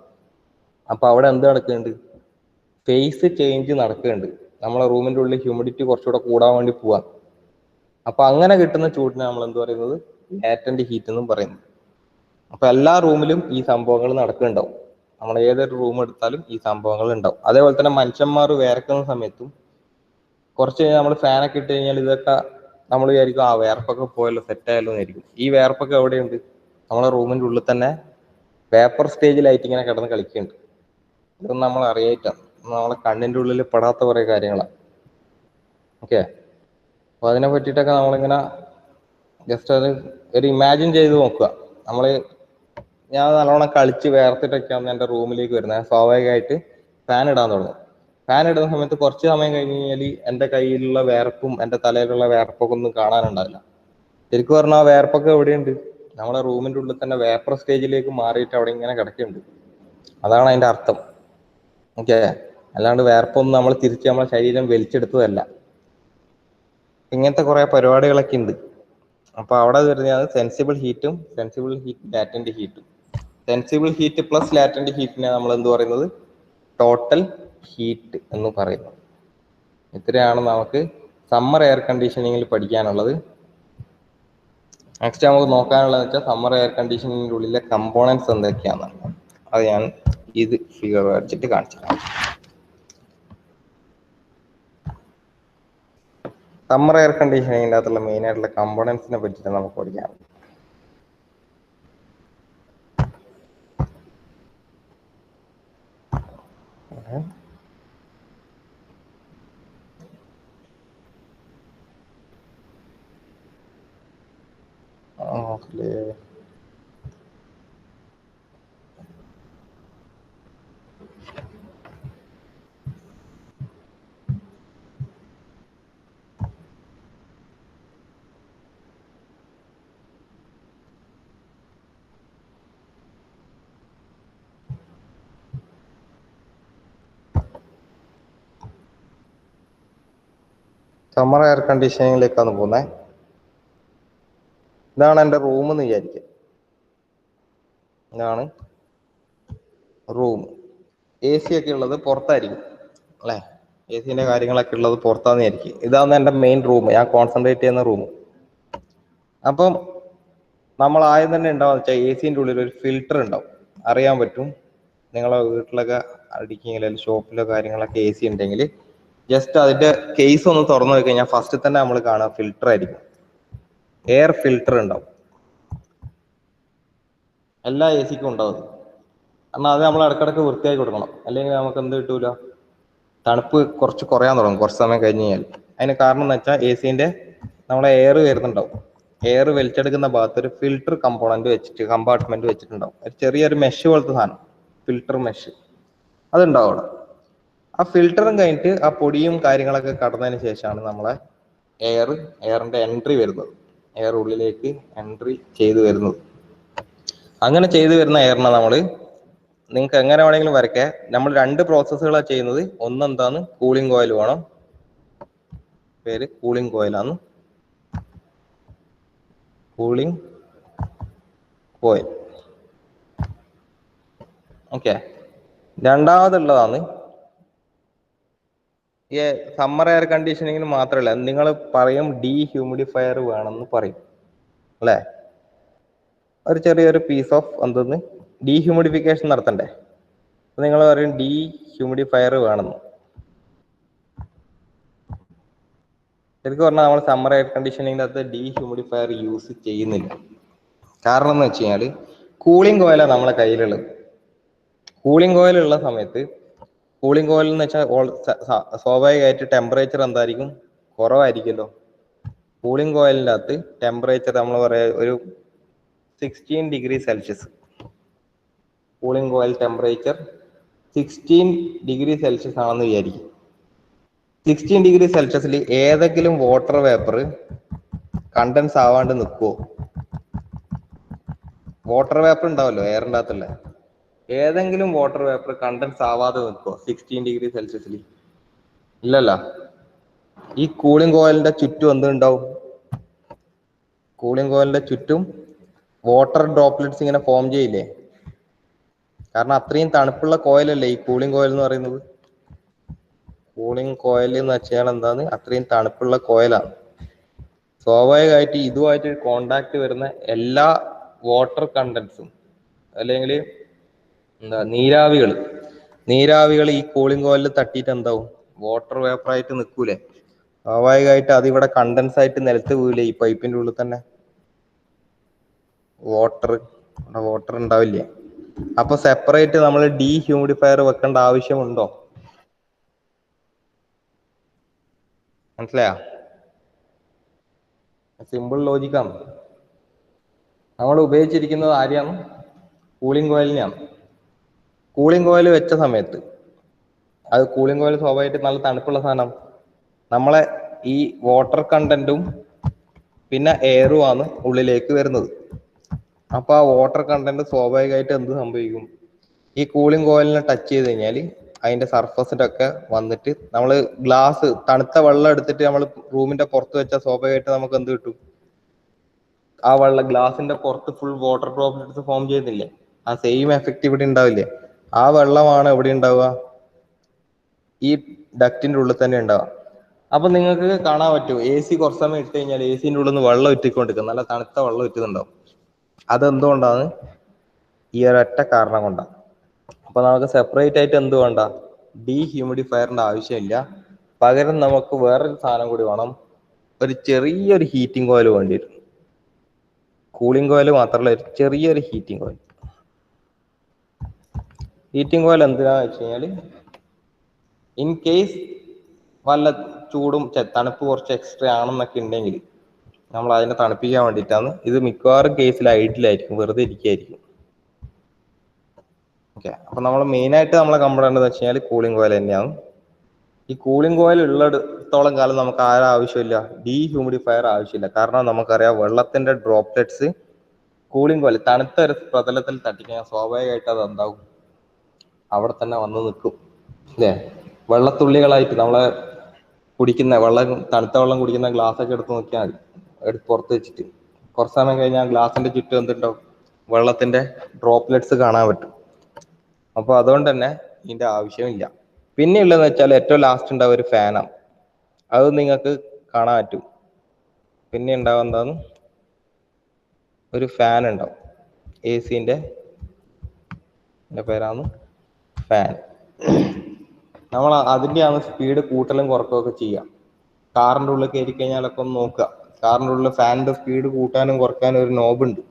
അപ്പൊ അവിടെ എന്ത് നടക്കുന്നുണ്ട്, ഫേസ് ചേഞ്ച് നടക്കുന്നുണ്ട്. നമ്മളെ റൂമിന്റെ ഉള്ളിൽ ഹ്യൂമിഡിറ്റി കുറച്ചുകൂടെ കൂടാൻ വേണ്ടി പോവാം. അപ്പൊ അങ്ങനെ കിട്ടുന്ന ചൂടിനെ നമ്മൾ എന്ത് പറയുന്നത്, ലാറ്റന്റ് ഹീറ്റ് എന്നും പറയുന്നു. അപ്പൊ എല്ലാ റൂമിലും ഈ സംഭവങ്ങൾ നടക്കുന്നുണ്ടാവും. നമ്മൾ ഏതൊരു റൂം എടുത്താലും ഈ സംഭവങ്ങൾ ഉണ്ടാവും. അതേപോലെ തന്നെ മനുഷ്യന്മാർ വേർക്കുന്ന സമയത്തും കുറച്ച് കഴിഞ്ഞാൽ നമ്മൾ ഫാനൊക്കെ ഇട്ട് കഴിഞ്ഞാൽ ഇതൊക്കെ നമ്മൾ വിചാരിക്കും ആ വേർപ്പൊക്കെ പോയല്ലോ, സെറ്റ് ആയല്ലോ എന്നായിരിക്കും. ഈ വേർപ്പൊക്കെ എവിടെയുണ്ട്, നമ്മളെ റൂമിന്റെ ഉള്ളിൽ തന്നെ വേപ്പർ സ്റ്റേജിലായിട്ട് ഇങ്ങനെ കിടന്ന് കളിക്കുന്നുണ്ട്. ഇതൊന്നും നമ്മൾ അറിയായിട്ടാണ്, നമ്മളെ കണ്ണിൻ്റെ ഉള്ളിൽ പെടാത്ത കുറേ കാര്യങ്ങളാണ്. ഓക്കെ, അപ്പോൾ അതിനെ പറ്റിയിട്ടൊക്കെ നമ്മളിങ്ങനെ ജസ്റ്റ് അത് ഒരു ഇമാജിൻ ചെയ്ത് നോക്കുക. ഞാൻ നല്ലോണം കളിച്ച് വേർത്തിട്ടൊക്കെയാണ് എൻ്റെ റൂമിലേക്ക് വരുന്നത്. സ്വാഭാവികമായിട്ട് ഫാൻ ഇടാൻ തുടങ്ങും. ഫാൻ ഇടുന്ന സമയത്ത് കുറച്ച് സമയം കഴിഞ്ഞ് കഴിഞ്ഞാൽ എൻ്റെ കയ്യിലുള്ള വേർപ്പും എൻ്റെ തലയിലുള്ള വേർപ്പൊക്കെ ഒന്നും കാണാനുണ്ടാവില്ല. ശരിക്കും പറഞ്ഞാൽ ആ വേർപ്പൊക്കെ എവിടെയുണ്ട്? നമ്മുടെ റൂമിൻ്റെ ഉള്ളിൽ തന്നെ വേപ്പർ സ്റ്റേജിലേക്ക് മാറിയിട്ട് അവിടെ ഇങ്ങനെ കിടക്കുന്നുണ്ട്. അതാണ് അതിൻ്റെ അർത്ഥം. ഓക്കെ, അല്ലാണ്ട് വേർപ്പൊന്നും നമ്മൾ തിരിച്ച് നമ്മളെ ശരീരം വലിച്ചെടുത്തതല്ല. ഇങ്ങനത്തെ കുറേ പരിപാടികളൊക്കെ ഉണ്ട്. അപ്പോൾ അവിടെ വരുന്നതാണ് സെൻസിബിൾ ഹീറ്റും സെൻസിബിൾ ഹീറ്റ് ലാറ്റന്റ് ഹീറ്റും. സെൻസിബിൾ ഹീറ്റ് പ്ലസ് ലാറ്റന്റ് ഹീറ്റിനെ നമ്മൾ എന്ത് പറയുന്നത്? ടോട്ടൽ ഹീറ്റ് എന്ന് പറയുന്നത്. ഇത്രയാണ് നമുക്ക് സമ്മർ എയർ കണ്ടീഷനിങ്ങിൽ പഠിക്കാനുള്ളത്. നെക്സ്റ്റ് നമുക്ക് നോക്കാനുള്ളത് വെച്ചാൽ സമ്മർ എയർ കണ്ടീഷനിങ്ങിൻ്റെ ഉള്ളിലെ കമ്പോണൻസ് എന്തൊക്കെയാണെന്നാണ്. അത് ഞാൻ ഇത് ഫിഗർ വരച്ചിട്ട് കാണിച്ചു തരാം. സമ്മർ എയർ കണ്ടീഷനിങ്ങിൻ്റെ അകത്തുള്ള മെയിൻ ആയിട്ടുള്ള കമ്പോണൻസിനെ പറ്റിയിട്ട് നമുക്ക് പഠിക്കാം. സമ്മർ എയർ കണ്ടീഷനിങ്ങിലേക്കാണ് പോകുന്നത്. ഇതാണ് എൻ്റെ റൂം എന്ന് വിചാരിക്കുക. ഇതാണ് റൂം. AC ഒക്കെ ഉള്ളത് പുറത്തായിരിക്കും അല്ലേ? AC-ൻ്റെ കാര്യങ്ങളൊക്കെ ഉള്ളത് പുറത്താന്ന് വിചാരിക്കും. ഇതാണ് എൻ്റെ മെയിൻ റൂം, ഞാൻ കോൺസെൻട്രേറ്റ് ചെയ്യുന്ന റൂം. അപ്പം നമ്മൾ ആദ്യം തന്നെ ഉണ്ടാവുക വെച്ചാൽ AC-ൻ്റെ ഉള്ളിൽ ഒരു ഫിൽറ്റർ ഉണ്ടാവും. അറിയാൻ പറ്റും, നിങ്ങളെ വീട്ടിലൊക്കെ അടിക്കെങ്കിൽ അല്ലെങ്കിൽ ഷോപ്പിലോ കാര്യങ്ങളൊക്കെ AC ഉണ്ടെങ്കിൽ ജസ്റ്റ് അതിൻ്റെ കേസ് ഒന്ന് തുറന്നു നോക്കി കഴിഞ്ഞാൽ ഫസ്റ്റ് തന്നെ നമ്മൾ കാണുക ഫിൽറ്റർ ആയിരിക്കും. എയർ ഫിൽറ്റർ ഉണ്ടാവും, എല്ലാ AC-ക്കും ഉണ്ടാവും. എന്നാൽ അത് നമ്മൾ ഇടയ്ക്കിടയ്ക്ക് വൃത്തിയാക്കി കൊടുക്കണം, അല്ലെങ്കിൽ നമുക്ക് എന്ത് കിട്ടൂല, തണുപ്പ് കുറച്ച് കുറയാൻ തുടങ്ങും കുറച്ച് സമയം കഴിഞ്ഞ് കഴിഞ്ഞാൽ. അതിന് കാരണം എന്ന് വെച്ചാൽ AC-ൻ്റെ നമ്മളെ എയർ വരുന്നുണ്ടാവും. എയർ വലിച്ചെടുക്കുന്ന ഭാഗത്ത് ഒരു ഫിൽറ്റർ കമ്പാർട്ട്മെന്റ് വെച്ചിട്ടുണ്ടാവും. ഒരു ചെറിയൊരു മെഷ് പോലത്തെ സാധനം, ഫിൽറ്റർ മെഷ്, അതുണ്ടാവും അവിടെ. ആ ഫിൽറ്ററും കഴിഞ്ഞിട്ട് ആ പൊടിയും കാര്യങ്ങളൊക്കെ കടന്നതിന് ശേഷമാണ് നമ്മളെ എയറിന്റെ എൻട്രി വരുന്നത്, എയർ ഉള്ളിലേക്ക് എൻട്രി ചെയ്തു വരുന്നത്. അങ്ങനെ ചെയ്തു വരുന്ന എയറിനെ നിങ്ങൾക്ക് എങ്ങനെ വേണമെങ്കിലും വരയ്ക്കാം. നമ്മൾ 2 പ്രോസസ്സുകളാണ് ചെയ്യുന്നത്. ഒന്നെന്താണ്, കൂളിംഗ് കോയിൽ വേണം, പേര് കൂളിംഗ് കോയിലാണ്, കൂളിംഗ് കോയിൽ. ഓക്കെ, രണ്ടാമതുള്ളതാണ് ഈ സമ്മർ എയർ കണ്ടീഷനിങ്ങിന് മാത്രമല്ല, നിങ്ങൾ പറയും ഡീഹ്യൂമിഡിഫയർ വേണമെന്ന് പറയും അല്ലേ? ഒരു ചെറിയൊരു പീസ് ഓഫ് എന്തെന്ന് ഡീഹ്യൂമിഡിഫിക്കേഷൻ നടത്തണ്ടേ? നിങ്ങൾ പറയും ഡീഹ്യൂമിഡിഫയർ വേണമെന്ന്. ശരിക്കും പറഞ്ഞാൽ നമ്മൾ സമ്മർ എയർ കണ്ടീഷനിങ്ങിൻ്റെ അകത്ത് ഡീഹ്യൂമിഡിഫയർ യൂസ് ചെയ്യുന്നില്ല. കാരണം എന്ന് വെച്ച് കഴിഞ്ഞാൽ കൂളിംഗ് കോയിലാണ് നമ്മളെ കയ്യിലുള്ളത്. കൂളിംഗ് കോയിൽ ഉള്ള സമയത്ത് കൂളിംഗ് കോയിൽ എന്ന് വെച്ചാൽ സ്വാഭാവികമായിട്ട് ടെമ്പറേച്ചർ എന്തായിരിക്കും, കുറവായിരിക്കുമല്ലോ. കൂളിംഗ് കോയിലിൻ്റെ അകത്ത് ടെമ്പറേച്ചർ നമ്മൾ പറയാ ഒരു 16 degree Celsius. Cooling coil temperature 16 degree Celsius ആണെന്ന് വിചാരിക്കും. 16 ഡിഗ്രി സെൽഷ്യസിൽ ഏതെങ്കിലും വാട്ടർ വേപ്പർ കണ്ടൻസ് ആവാണ്ട് നിൽക്കുമോ? വാട്ടർ വേപ്പർ ഉണ്ടാവല്ലോ എയറിൻ്റെ അകത്തുള്ള, ഏതെങ്കിലും വാട്ടർ വേപ്പർ കണ്ടൻസ് ആവാതെ നിൽക്കുമോ 16 ഡിഗ്രി സെൽഷ്യസിൽ? ഇല്ലല്ലോ. ഈ കൂളിംഗ് കോയിലിന്റെ ചുറ്റും എന്തുണ്ടാവും? കൂളിംഗ് കോയിലിന്റെ ചുറ്റും വാട്ടർ ഡ്രോപ്ലെറ്റ്സ് ഇങ്ങനെ ഫോം ചെയ്യില്ലേ? കാരണം അത്രയും തണുപ്പുള്ള കോയിലല്ലേ ഈ കൂളിംഗ് കോയിൽ എന്ന് പറയുന്നത്. കൂളിംഗ് കോയിൽ എന്ന് വെച്ചാൽ എന്താണ്, അത്രയും തണുപ്പുള്ള കോയിലാണ്. സ്വാഭാവികമായിട്ട് ഇതുമായിട്ട് കോണ്ടാക്ട് വരുന്ന എല്ലാ വാട്ടർ കണ്ടൻസും അല്ലെങ്കിൽ നീരാവികൾ ഈ കൂളിംഗ് കോയിലിൽ തട്ടിയിട്ട് എന്താവും, വാട്ടർ വേപ്പറായിട്ട് നിൽക്കൂലേ? സ്വാഭാവികമായിട്ട് അതിവിടെ കണ്ടൻസ് ആയിട്ട് നിലത്ത് വീഴില്ലേ? ഈ പൈപ്പിന്റെ ഉള്ളിൽ തന്നെ വാട്ടർ ഉണ്ടാവില്ലേ? അപ്പൊ സെപ്പറേറ്റ് നമ്മൾ ഡീഹ്യൂമിഡിഫയർ വെക്കേണ്ട ആവശ്യമുണ്ടോ? മനസ്സിലായോ? സിമ്പിൾ ലോജിക്കാണ്. നമ്മൾ ഉപയോഗിച്ചിരിക്കുന്നത് ആരെയാണ്? കൂളിംഗ് കോയിലിനെയാണ്. കൂളിംഗ് കോയിൽ വെച്ച സമയത്ത് അത് കൂളിംഗ് കോയിൽ സ്വാഭാവികമായിട്ട് നല്ല തണുപ്പുള്ള സാധനം. നമ്മളെ ഈ വാട്ടർ കണ്ടന്റും പിന്നെ എയറും ആണ് ഉള്ളിലേക്ക് വരുന്നത്. അപ്പൊ ആ വാട്ടർ കണ്ടന്റ് സ്വാഭാവികമായിട്ട് എന്ത് സംഭവിക്കും? ഈ കൂളിംഗ് കോയിലിനെ ടച്ച് ചെയ്ത് കഴിഞ്ഞാൽ അതിന്റെ സർഫസിന്റെ ഒക്കെ വന്നിട്ട് നമ്മൾ ഗ്ലാസ് തണുത്ത വെള്ളം എടുത്തിട്ട് നമ്മൾ റൂമിന്റെ പുറത്ത് വെച്ചാൽ സ്വാഭാവികമായിട്ട് നമുക്ക് എന്ത് കിട്ടും? ആ വെള്ളം ഗ്ലാസിന്റെ പുറത്ത് ഫുൾ വാട്ടർ ഡ്രോപ്ലെറ്റ്സ് ഫോം ചെയ്യുന്നില്ലേ? ആ സെയിം എഫക്റ്റ് ഇവിടെ ഉണ്ടാവില്ലേ? ആ വെള്ളമാണ് എവിടെ ഉണ്ടാവുക? ഈ ഡക്റ്റിന്റെ ഉള്ളിൽ തന്നെ ഉണ്ടാവുക. അപ്പൊ നിങ്ങൾക്ക് കാണാൻ പറ്റും, എ സി കുറച്ച് സമയം ഇട്ട് കഴിഞ്ഞാൽ എ സിന്റെ ഉള്ളിൽ നിന്ന് വെള്ളം ഇറ്റിക്കൊണ്ടിരിക്കും, നല്ല തണുത്ത വെള്ളം ഇറ്റുന്നുണ്ടാവും. അതെന്തുകൊണ്ടാണ്? ഈ ഒരൊറ്റ കാരണം കൊണ്ടാണ്. അപ്പൊ നമുക്ക് സെപ്പറേറ്റ് ആയിട്ട് എന്ത് വേണ്ട? ഡീഹ്യൂമിഡിഫയറിന്റെ ആവശ്യമില്ല. പകരം നമുക്ക് വേറൊരു സാധനം കൂടി വേണം. ഒരു ചെറിയൊരു ഹീറ്റിംഗ് കോയിൽ വേണ്ടി വരും. കൂളിംഗ് കോയിൽ മാത്രമല്ല, ഒരു ചെറിയൊരു ഹീറ്റിംഗ് കോയിൽ. ഹീറ്റിംഗ് കോയിൽ എന്തിനാന്ന് വെച്ച് കഴിഞ്ഞാൽ ഇൻ കേസ് വല്ല ചൂടും തണുപ്പ് കുറച്ച് എക്സ്ട്രാ ആണെന്നൊക്കെ ഉണ്ടെങ്കിൽ നമ്മൾ അതിനെ തണുപ്പിക്കാൻ വേണ്ടിയിട്ടാണ്. ഇത് മിക്കവാറും കേസിൽ ഐഡിലായിരിക്കും, വെറുതെ ഇരിക്കുകയായിരിക്കും. ഓക്കെ, അപ്പൊ നമ്മൾ മെയിനായിട്ട് നമ്മളെ കംപ്ലൈന്റ് വെച്ച് കഴിഞ്ഞാൽ കൂളിംഗ് കോയിൽ തന്നെയാണ്. ഈ കൂളിംഗ് കോയിൽ ഉള്ളിടത്തോളം കാലം നമുക്ക് ആവശ്യമില്ല, ഡീഹ്യൂമിഡിഫയർ ആവശ്യമില്ല. കാരണം നമുക്കറിയാം വെള്ളത്തിന്റെ ഡ്രോപ്ലെറ്റ്സ് കൂളിംഗ് കോയിൽ തണുത്ത ഒരു പ്രതലത്തിൽ തട്ടിക്കഴിഞ്ഞാൽ സ്വാഭാവികമായിട്ട് അത് എന്താവും? അവിടെ തന്നെ വന്ന് നിൽക്കും അല്ലേ? വെള്ളത്തുള്ളികളായിട്ട് നമ്മളെ കുടിക്കുന്ന വെള്ളം, തണുത്ത വെള്ളം കുടിക്കുന്ന ഗ്ലാസ് ഒക്കെ എടുത്ത് നോക്കിയാൽ മതി, പുറത്ത് വെച്ചിട്ട് കുറച്ച് സമയം കഴിഞ്ഞാൽ ഗ്ലാസിന്റെ ചുറ്റും എന്തുണ്ടാവും? വെള്ളത്തിന്റെ ഡ്രോപ്ലെറ്റ്സ് കാണാൻ പറ്റും. അപ്പൊ അതുകൊണ്ട് തന്നെ ഇതിന്റെ ആവശ്യമില്ല. പിന്നെ ഉള്ളതെന്ന് വെച്ചാൽ ഏറ്റവും ലാസ്റ്റ് ഉണ്ടാവും ഒരു ഫാനാണ്. അത് നിങ്ങൾക്ക് കാണാൻ പറ്റും. പിന്നെ ഉണ്ടാവും എന്താണ്? ഒരു ഫാൻ ഉണ്ടാവും. എ സിന്റെ പേരാണ് ഫാൻ. നമ്മൾ അതിൻ്റെയാണ് സ്പീഡ് കൂട്ടലും കുറക്കുകയൊക്കെ ചെയ്യുക. കാറിൻ്റെ ഉള്ളിൽ കയറി കഴിഞ്ഞാലൊക്കെ ഒന്ന് നോക്കുക. കാറിൻ്റെ ഉള്ളിൽ ഫാനിന്റെ സ്പീഡ് കൂട്ടാനും കുറക്കാനും ഒരു നോബുണ്ട്.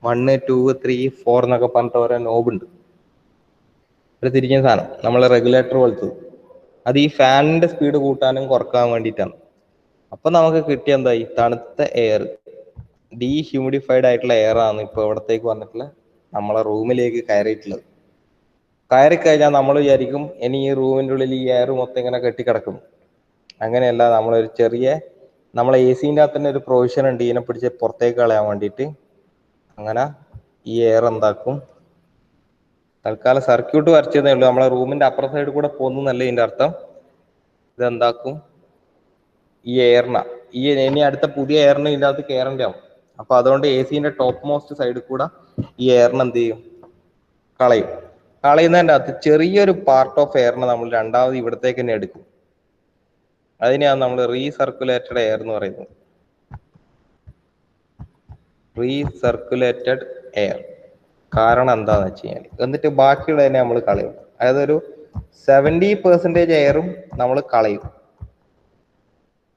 1, 2, 3, 4 എന്നൊക്കെ പറഞ്ഞിട്ട് ഓരോ നോബുണ്ട്. ഒരു തിരിക്കുന്ന സാധനം, നമ്മളെ റെഗുലേറ്റർ പോലത്തെ. അത് ഈ ഫാനിന്റെ സ്പീഡ് കൂട്ടാനും കുറക്കാൻ വേണ്ടിയിട്ടാണ്. അപ്പൊ നമുക്ക് കിട്ടിയ എന്തായി? തണുത്ത എയർ, ഡീഹ്യൂമിഡിഫൈഡ് ആയിട്ടുള്ള എയർ ആണ് ഇപ്പൊ ഇവിടത്തേക്ക് വന്നിട്ടുള്ള നമ്മളെ റൂമിലേക്ക് കയറിയിട്ടുള്ളത്. കയറി കഴിഞ്ഞാൽ നമ്മൾ വിചാരിക്കും ഇനി ഈ റൂമിന്റെ ഉള്ളിൽ ഈ എയർ മൊത്തം ഇങ്ങനെ കെട്ടിക്കിടക്കും. അങ്ങനെയല്ല, നമ്മളൊരു ചെറിയ നമ്മളെ എ സിന്റെ അകത്ത് തന്നെ ഒരു പ്രൊവിഷൻ ഉണ്ട് ഇതിനെ പിടിച്ച് പുറത്തേക്ക് കളയാൻ വേണ്ടിയിട്ട്. അങ്ങനെ ഈ എയർ എന്താക്കും? തൽക്കാലം സർക്യൂട്ട് വരച്ചതേ ഉള്ളൂ, നമ്മളെ റൂമിന്റെ അപ്പുറ സൈഡ് കൂടെ പോകുന്നല്ലേ ഇതിന്റെ അർത്ഥം. ഇതെന്താക്കും? ഈ എയറിന ഇനി അടുത്ത പുതിയ എയറിന് ഇതിൻ്റെ അകത്ത് കയറേണ്ടതാവും. അപ്പൊ അതുകൊണ്ട് എ സിന്റെ ടോപ്പ് മോസ്റ്റ് സൈഡിൽ കൂടെ ഈ എയറിന് എന്ത് ചെയ്യും? കളയും. കളയുന്നതിൻ്റെ അകത്ത് ചെറിയൊരു പാർട്ട് ഓഫ് എയറിനെ നമ്മൾ രണ്ടാമത് ഇവിടത്തേക്ക് തന്നെ എടുക്കും. അതിനെയാണ് നമ്മൾ റീസർക്കുലേറ്റഡ് എയർ എന്ന് പറയുന്നത്. Recirculated air. കാരണം എന്താന്ന് വെച്ച് കഴിഞ്ഞാൽ എന്നിട്ട് ബാക്കിയുള്ളതിനെ നമ്മൾ കളയും. അതായത് ഒരു 70% എയറും നമ്മൾ കളയും.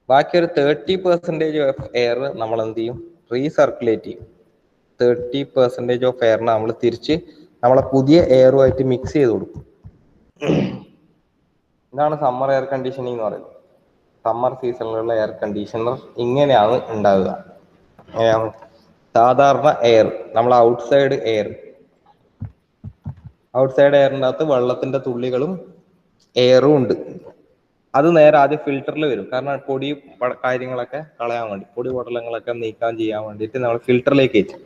ബാക്കി ഒരു 30% ഓഫ് എയർ നമ്മൾ എന്ത് ചെയ്യും? റീസർക്കുലേറ്റ് ചെയ്യും. 30% ഓഫ് എയറിനെ നമ്മൾ തിരിച്ച് നമ്മളെ പുതിയ എയറുമായിട്ട് മിക്സ് ചെയ്ത് കൊടുക്കും. ഇതാണ് സമ്മർ എയർ കണ്ടീഷനിങ് എന്ന് പറയുന്നത്. സമ്മർ സീസണിലുള്ള എയർ കണ്ടീഷണർ ഇങ്ങനെയാണ് ഉണ്ടാവുക. എങ്ങനെയാണ്? സാധാരണ എയർ, നമ്മൾ ഔട്ട്സൈഡ് എയറിൻ്റെ അകത്ത് വെള്ളത്തിന്റെ തുള്ളികളും എയറും ഉണ്ട്. അത് നേരെ ആദ്യം ഫിൽറ്ററിൽ വരും. കാരണം പൊടി കാര്യങ്ങളൊക്കെ കളയാൻ വേണ്ടി, പൊടി പൊടലങ്ങളൊക്കെ നീക്കാൻ ചെയ്യാൻ വേണ്ടിയിട്ട് നമ്മൾ ഫിൽറ്ററിലേക്ക് എത്തി.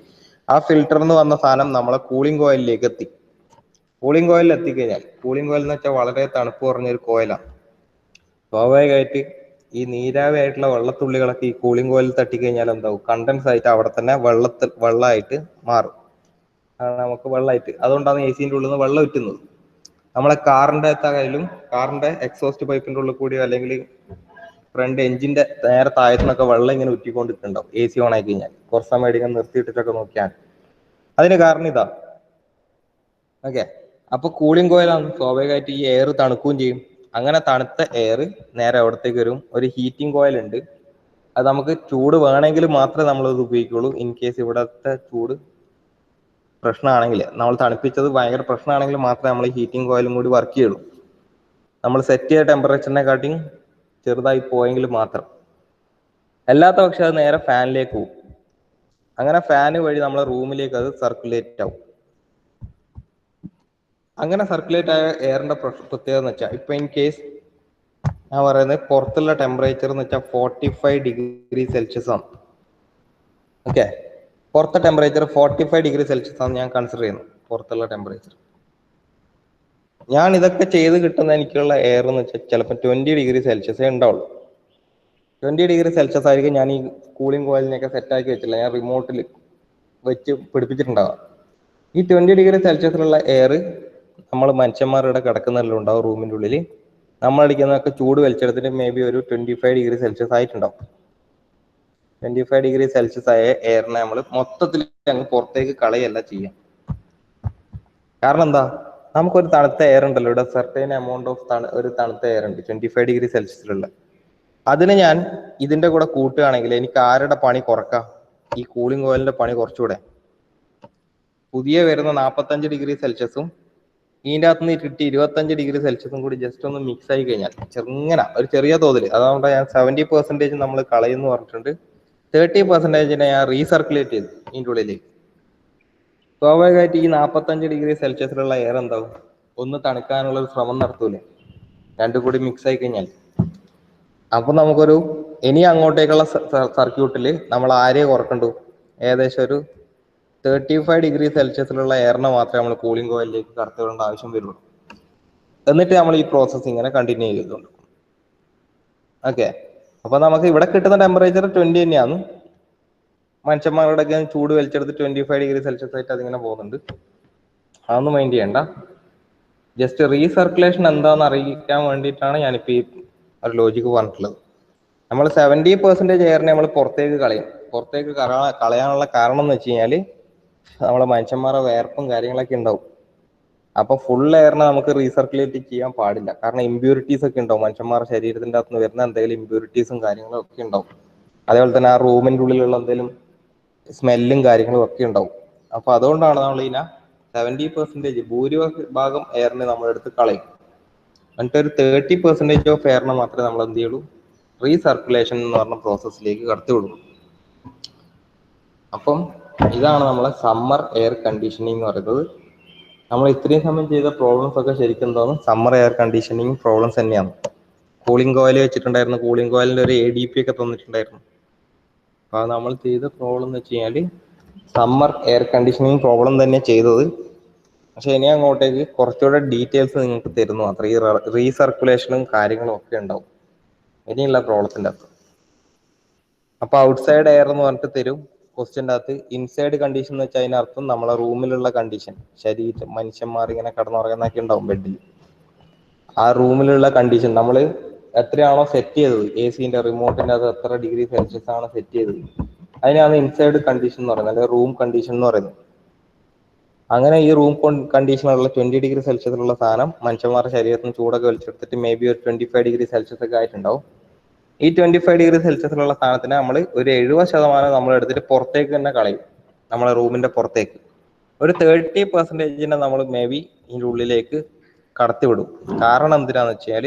ആ ഫിൽറ്ററിൽ നിന്ന് വന്ന സാധനം നമ്മളെ കൂളിംഗ് കോയിലിലേക്ക് എത്തി. കൂളിംഗ് കോയിലിൽ എത്തിക്കഴിഞ്ഞാൽ, കൂളിംഗ് കോയിൽ എന്ന് വെച്ചാൽ വളരെ തണുപ്പ് കുറഞ്ഞൊരു കോയിലാണ്. സ്വാഭാവികമായിട്ട് ഈ നീരാവി ആയിട്ടുള്ള വെള്ളത്തുള്ളികളൊക്കെ ഈ കൂളിംഗ് കോയിലിൽ തട്ടിക്കഴിഞ്ഞാൽ എന്താവും? കണ്ടൻസ് ആയിട്ട് അവിടെ തന്നെ വെള്ളമായിട്ട് മാറും. നമുക്ക് വെള്ളമായിട്ട്, അതുകൊണ്ടാണ് എ സിന്റെ ഉള്ളിൽ നിന്ന് വെള്ളം ഇറ്റുന്നത്. നമ്മളെ കാറിന്റെ അകത്തായാലും കാറിന്റെ എക്സോസ്റ്റ് പൈപ്പിന്റെ ഉള്ളിൽ കൂടി അല്ലെങ്കിൽ ഫ്രണ്ട് എഞ്ചിന്റെ നേരെ താഴത്തുനിന്നൊക്കെ വെള്ളം ഇങ്ങനെ ഉറ്റിക്കൊണ്ടിട്ടുണ്ടാവും. എ സി ഓൺ ആയി കഴിഞ്ഞാൽ കുറച്ച് സമയം ഇങ്ങനെ നിർത്തിയിട്ടിട്ടൊക്കെ നോക്കിയാൽ അതിന് കാരണം ഇതാ. ഓക്കെ, അപ്പൊ കൂളിംഗ് കോയിലാണ് സ്വാഭാവികമായിട്ട് ഈ എയർ തണുക്കുകയും ചെയ്യും. അങ്ങനെ തണുത്ത എയർ നേരെ അവിടത്തേക്ക് വരും. ഒരു ഹീറ്റിംഗ് കോയിൽ ഉണ്ട്. അത് നമുക്ക് ചൂട് വേണമെങ്കിൽ മാത്രമേ നമ്മൾ ഇത് ഉപയോഗിക്കുള്ളൂ. ഇൻ കേസ് ഇവിടത്തെ ചൂട് പ്രശ്നമാണെങ്കിൽ, നമ്മൾ തണുപ്പിച്ചത് ഭയങ്കര പ്രശ്നമാണെങ്കിൽ മാത്രമേ നമ്മൾ ഹീറ്റിംഗ് കോയിലും കൂടി വർക്ക് ചെയ്യുള്ളൂ. നമ്മൾ സെറ്റ് ചെയ്ത ടെമ്പറേച്ചറിനെക്കാട്ടിയും ചെറുതായി പോയെങ്കിൽ മാത്രം. അല്ലാത്ത പക്ഷെ അത് നേരെ ഫാനിലേക്ക് പോകും. അങ്ങനെ ഫാന് വഴി നമ്മളെ റൂമിലേക്ക് അത് സർക്കുലേറ്റ് ആവും. അങ്ങനെ സർക്കുലേറ്റ് ആയ എയറിന്റെ പ്രത്യേകത എന്ന് വെച്ചാൽ, ഇപ്പൊ ഇൻ കേസ് ഞാൻ പറയുന്നത് പുറത്തുള്ള ടെമ്പറേച്ചർ എന്ന് വെച്ചാൽ 45°C ആണ്. ഓക്കെ, പുറത്തെ ടെമ്പറേച്ചർ 45°C ആണ് ഞാൻ കൺസിഡർ ചെയ്യുന്നത്, പുറത്തുള്ള ടെമ്പറേച്ചർ. ഞാൻ ഇതൊക്കെ ചെയ്ത് കിട്ടുന്ന എനിക്കുള്ള എയർ എന്ന് വെച്ചാൽ ചിലപ്പോൾ 20°C ഉണ്ടാവുള്ളൂ. 20°C ആയിരിക്കും ഞാൻ ഈ കൂളിംഗ് കോയിലിനെയൊക്കെ സെറ്റാക്കി വെച്ചില്ല, ഞാൻ റിമോട്ടിൽ വെച്ച് പിടിപ്പിച്ചിട്ടുണ്ടാവാം. ഈ 20°C എയർ നമ്മൾ മനുഷ്യന്മാരുടെ കിടക്കുന്നതെല്ലാം ഉണ്ടാവും റൂമിൻ്റെ ഉള്ളിൽ. നമ്മളടിക്കുന്നതൊക്കെ ചൂട് വലിച്ചെടുത്തിട്ട് മേ ബി ഒരു 25°C ആയിട്ടുണ്ടാവും. 25°C ആയ എയറിനെ നമ്മൾ മൊത്തത്തിൽ അങ്ങ് പുറത്തേക്ക് കളയല്ല ചെയ്യാം. കാരണം എന്താ, നമുക്കൊരു തണുത്ത എയർ ഉണ്ടല്ലോ ഇവിടെ, സെർട്ടൈൻ എമൗണ്ട് ഓഫ് ഒരു തണുത്ത എയർ ഉണ്ട് 25°C. അതിന് ഞാൻ ഇതിന്റെ കൂടെ കൂട്ടുകയാണെങ്കിൽ എനിക്ക് ആരുടെ പണി കുറക്കാം? ഈ കൂളിംഗ് കോയിലിന്റെ പണി കുറച്ചുകൂടെ. പുതിയ വരുന്ന 45°C ഇതിൻ്റെ അകത്ത് നിന്ന് കിട്ടി 25°C കൂടി ജസ്റ്റ് ഒന്ന് മിക്സ് ആയി കഴിഞ്ഞാൽ ചെറുങ്ങനെ ഒരു ചെറിയ തോതിൽ, അതുകൊണ്ട് ഞാൻ 70% നമ്മൾ കളയുന്നു പറഞ്ഞിട്ടുണ്ട്, 30% ഞാൻ റീസർക്കുലേറ്റ് ചെയ്തു ഇതിൻ്റെ ഉള്ളിലേക്ക്. സ്വാഭാവികമായിട്ട് ഈ 45°C എയർ എന്താവും, ഒന്ന് തണുക്കാനുള്ള ഒരു ശ്രമം നടത്തൂലേ രണ്ടും കൂടി മിക്സ് ആയി കഴിഞ്ഞാൽ. അപ്പൊ നമുക്കൊരു ഇനി അങ്ങോട്ടേക്കുള്ള സർക്യൂട്ടിൽ നമ്മൾ ആരെയെ കുറക്കണ്ടു, ഏകദേശം ഒരു 35°C എയറിനെ മാത്രമേ നമ്മൾ കൂളിംഗ് കോയിലിലേക്ക് കടത്തിവിടേണ്ട ആവശ്യം വരുള്ളൂ. എന്നിട്ട് നമ്മൾ ഈ പ്രോസസ്സ് ഇങ്ങനെ കണ്ടിന്യൂ ചെയ്തുകൊണ്ട്. ഓക്കെ, അപ്പൊ നമുക്ക് ഇവിടെ കിട്ടുന്ന ടെമ്പറേച്ചർ 20 തന്നെയാണ്. മനുഷ്യന്മാരുടെ ചൂട് വലിച്ചെടുത്ത് 25°C ആയിട്ട് അതിങ്ങനെ പോകുന്നുണ്ട്. അതൊന്നും മൈൻഡ് ചെയ്യണ്ട. ജസ്റ്റ് റീസർക്കുലേഷൻ എന്താണെന്ന് അറിയിക്കാൻ വേണ്ടിയിട്ടാണ് ഞാനിപ്പോൾ ഈ ഒരു ലോജിക്ക് പറഞ്ഞിട്ടുള്ളത്. നമ്മൾ 70% എയറിനെ നമ്മൾ പുറത്തേക്ക് കളയും. പുറത്തേക്ക് കളയാനുള്ള കാരണം എന്ന് വെച്ച് കഴിഞ്ഞാൽ നമ്മളെ മനുഷ്യന്മാരുടെ വേർപ്പും കാര്യങ്ങളൊക്കെ ഉണ്ടാവും. അപ്പൊ ഫുൾ എയറിനെ നമുക്ക് റീസർക്കുലേറ്റ് ചെയ്യാൻ പാടില്ല. കാരണം ഇമ്പ്യൂരിറ്റീസ് ഒക്കെ ഉണ്ടാവും, മനുഷ്യന്മാരുടെ ശരീരത്തിന്റെ അകത്ത് നിന്ന് വരുന്ന എന്തെങ്കിലും ഇമ്പ്യൂരിറ്റീസും കാര്യങ്ങളും ഒക്കെ ഉണ്ടാവും. അതേപോലെ തന്നെ ആ റൂമിന്റെ ഉള്ളിലുള്ള എന്തെങ്കിലും സ്മെല്ലും കാര്യങ്ങളും ഒക്കെ ഉണ്ടാവും. അപ്പൊ അതുകൊണ്ടാണ് നമ്മൾ ഇതിനെ 70% ഭൂരിഭാഗം എയറിനെ നമ്മൾ എടുത്ത് കളയും. എന്നിട്ട് ഒരു 30% ഓഫ് എയറിനെ മാത്രമേ നമ്മൾ എന്ത് ചെയ്യുള്ളൂ, റീസർക്കുലേഷൻ എന്ന് പറഞ്ഞ പ്രോസസ്സിലേക്ക് കടത്തിവിടുള്ളൂ. അപ്പം ഇതാണ് നമ്മളെ സമ്മർ എയർ കണ്ടീഷനിങ് എന്ന് പറയുന്നത്. നമ്മൾ ഇത്രയും സമയം ചെയ്ത പ്രോബ്ലംസ് ഒക്കെ ശരിക്കും എന്താന്ന്, സമ്മർ എയർ കണ്ടീഷനിങ് പ്രോബ്ലംസ് തന്നെയാണ്. കൂളിംഗ് കോയിൽ വെച്ചിട്ടുണ്ടായിരുന്നു, കൂളിംഗ് കോയിലിന്റെ ഒരു ADP ഒക്കെ തന്നിട്ടുണ്ടായിരുന്നു. അപ്പൊ നമ്മൾ ചെയ്ത പ്രോബ്ലം എന്ന് വെച്ച് കഴിഞ്ഞാൽ സമ്മർ എയർ കണ്ടീഷനിങ് പ്രോബ്ലം തന്നെ ചെയ്തത്. പക്ഷെ ഇനി അങ്ങോട്ടേക്ക് കുറച്ചുകൂടെ ഡീറ്റെയിൽസ് നിങ്ങൾക്ക് തരുന്നു മാത്രം. ഈ റീസർക്കുലേഷനും കാര്യങ്ങളും ഒക്കെ ഉണ്ടാവും ഇനിയുള്ള പ്രോബ്ലത്തിന്റെ അകത്ത്. അപ്പൊ ഔട്ട്സൈഡ് എയർ എന്ന് പറഞ്ഞിട്ട് തരും ക്വസ്റ്റ്യൻ്റെ അകത്ത്. ഇൻസൈഡ് കണ്ടീഷൻ എന്ന് വെച്ചാൽ അതിനർത്ഥം നമ്മളെ റൂമിലുള്ള കണ്ടീഷൻ, ശരീരം മനുഷ്യന്മാർ ഇങ്ങനെ കിടന്നുറങ്ങുന്നൊക്കെ ഉണ്ടാവും ബെഡിൽ. ആ റൂമിലുള്ള കണ്ടീഷൻ നമ്മൾ എത്രയാണോ സെറ്റ് ചെയ്തത്, AC-ന്റെ റിമോട്ടിന്റെ അത് എത്ര °C ആണ് സെറ്റ് ചെയ്തത്, അതിനാണ് ഇൻസൈഡ് കണ്ടീഷൻ എന്ന് പറയുന്നത്, അല്ലെങ്കിൽ റൂം കണ്ടീഷൻ എന്ന് പറയുന്നത്. അങ്ങനെ ഈ റൂം കണ്ടീഷനുള്ള 20°C സാധനം മനുഷ്യന്മാരുടെ ശരീരത്തിന് ചൂടൊക്കെ വലിച്ചെടുത്തിട്ട് മേ ബി ഒരു 25°C ഒക്കെ ആയിട്ടുണ്ടാവും. ഈ 25°C സാധനത്തിന് നമ്മൾ ഒരു 70% നമ്മൾ എടുത്തിട്ട് പുറത്തേക്ക് തന്നെ കളയും, നമ്മളെ റൂമിന്റെ പുറത്തേക്ക്. ഒരു 30% നമ്മൾ മേ ബി ഇതിൻ്റെ ഉള്ളിലേക്ക് കടത്തിവിടും. കാരണം എന്തിനാന്ന് വെച്ചാൽ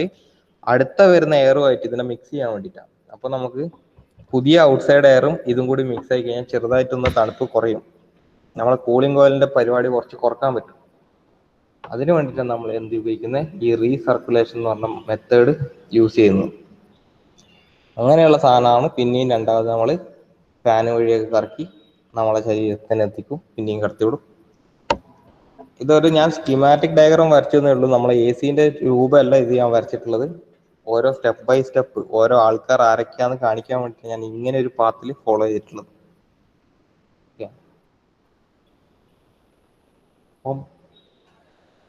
അടുത്ത വരുന്ന എയറുമായിട്ട് ഇതിനെ മിക്സ് ചെയ്യാൻ വേണ്ടിയിട്ടാണ്. അപ്പൊ നമുക്ക് പുതിയ ഔട്ട്സൈഡ് എയറും ഇതും കൂടി മിക്സ് ആയി കഴിഞ്ഞാൽ ചെറുതായിട്ടൊന്ന് തണുപ്പ് കുറയും, നമ്മളെ കൂളിംഗ് കോയിലിന്റെ പരിപാടി കുറച്ച് കുറക്കാൻ പറ്റും. അതിന് വേണ്ടിയിട്ടാണ് നമ്മൾ എന്ത് ഉപയോഗിക്കുന്നത്, ഈ റീസർക്കുലേഷൻ എന്ന് പറഞ്ഞ മെത്തേഡ് യൂസ് ചെയ്യുന്നത്. അങ്ങനെയുള്ള സാധനമാണ് പിന്നെയും രണ്ടാമത് നമ്മൾ ഫാന് വഴിയൊക്കെ കറക്കി നമ്മളെ ശരീരത്തിന് എത്തിക്കും, പിന്നെയും കടത്തിവിടും. ഇതൊരു ഞാൻ സ്കീമാറ്റിക് ഡയഗ്രാം വരച്ചതേ ഉള്ളൂ. നമ്മളെ AC-ന്റെ രൂപമല്ല ഇത് ഞാൻ വരച്ചിട്ടുള്ളത്. ഓരോ സ്റ്റെപ്പ് ബൈ സ്റ്റെപ്പ് ഓരോ ആൾക്കാർ ആരൊക്കെയാന്ന് കാണിക്കാൻ വേണ്ടി ഞാൻ ഇങ്ങനെ ഒരു പാത്തിൽ ഫോളോ ചെയ്തിട്ടുള്ളത്. അപ്പം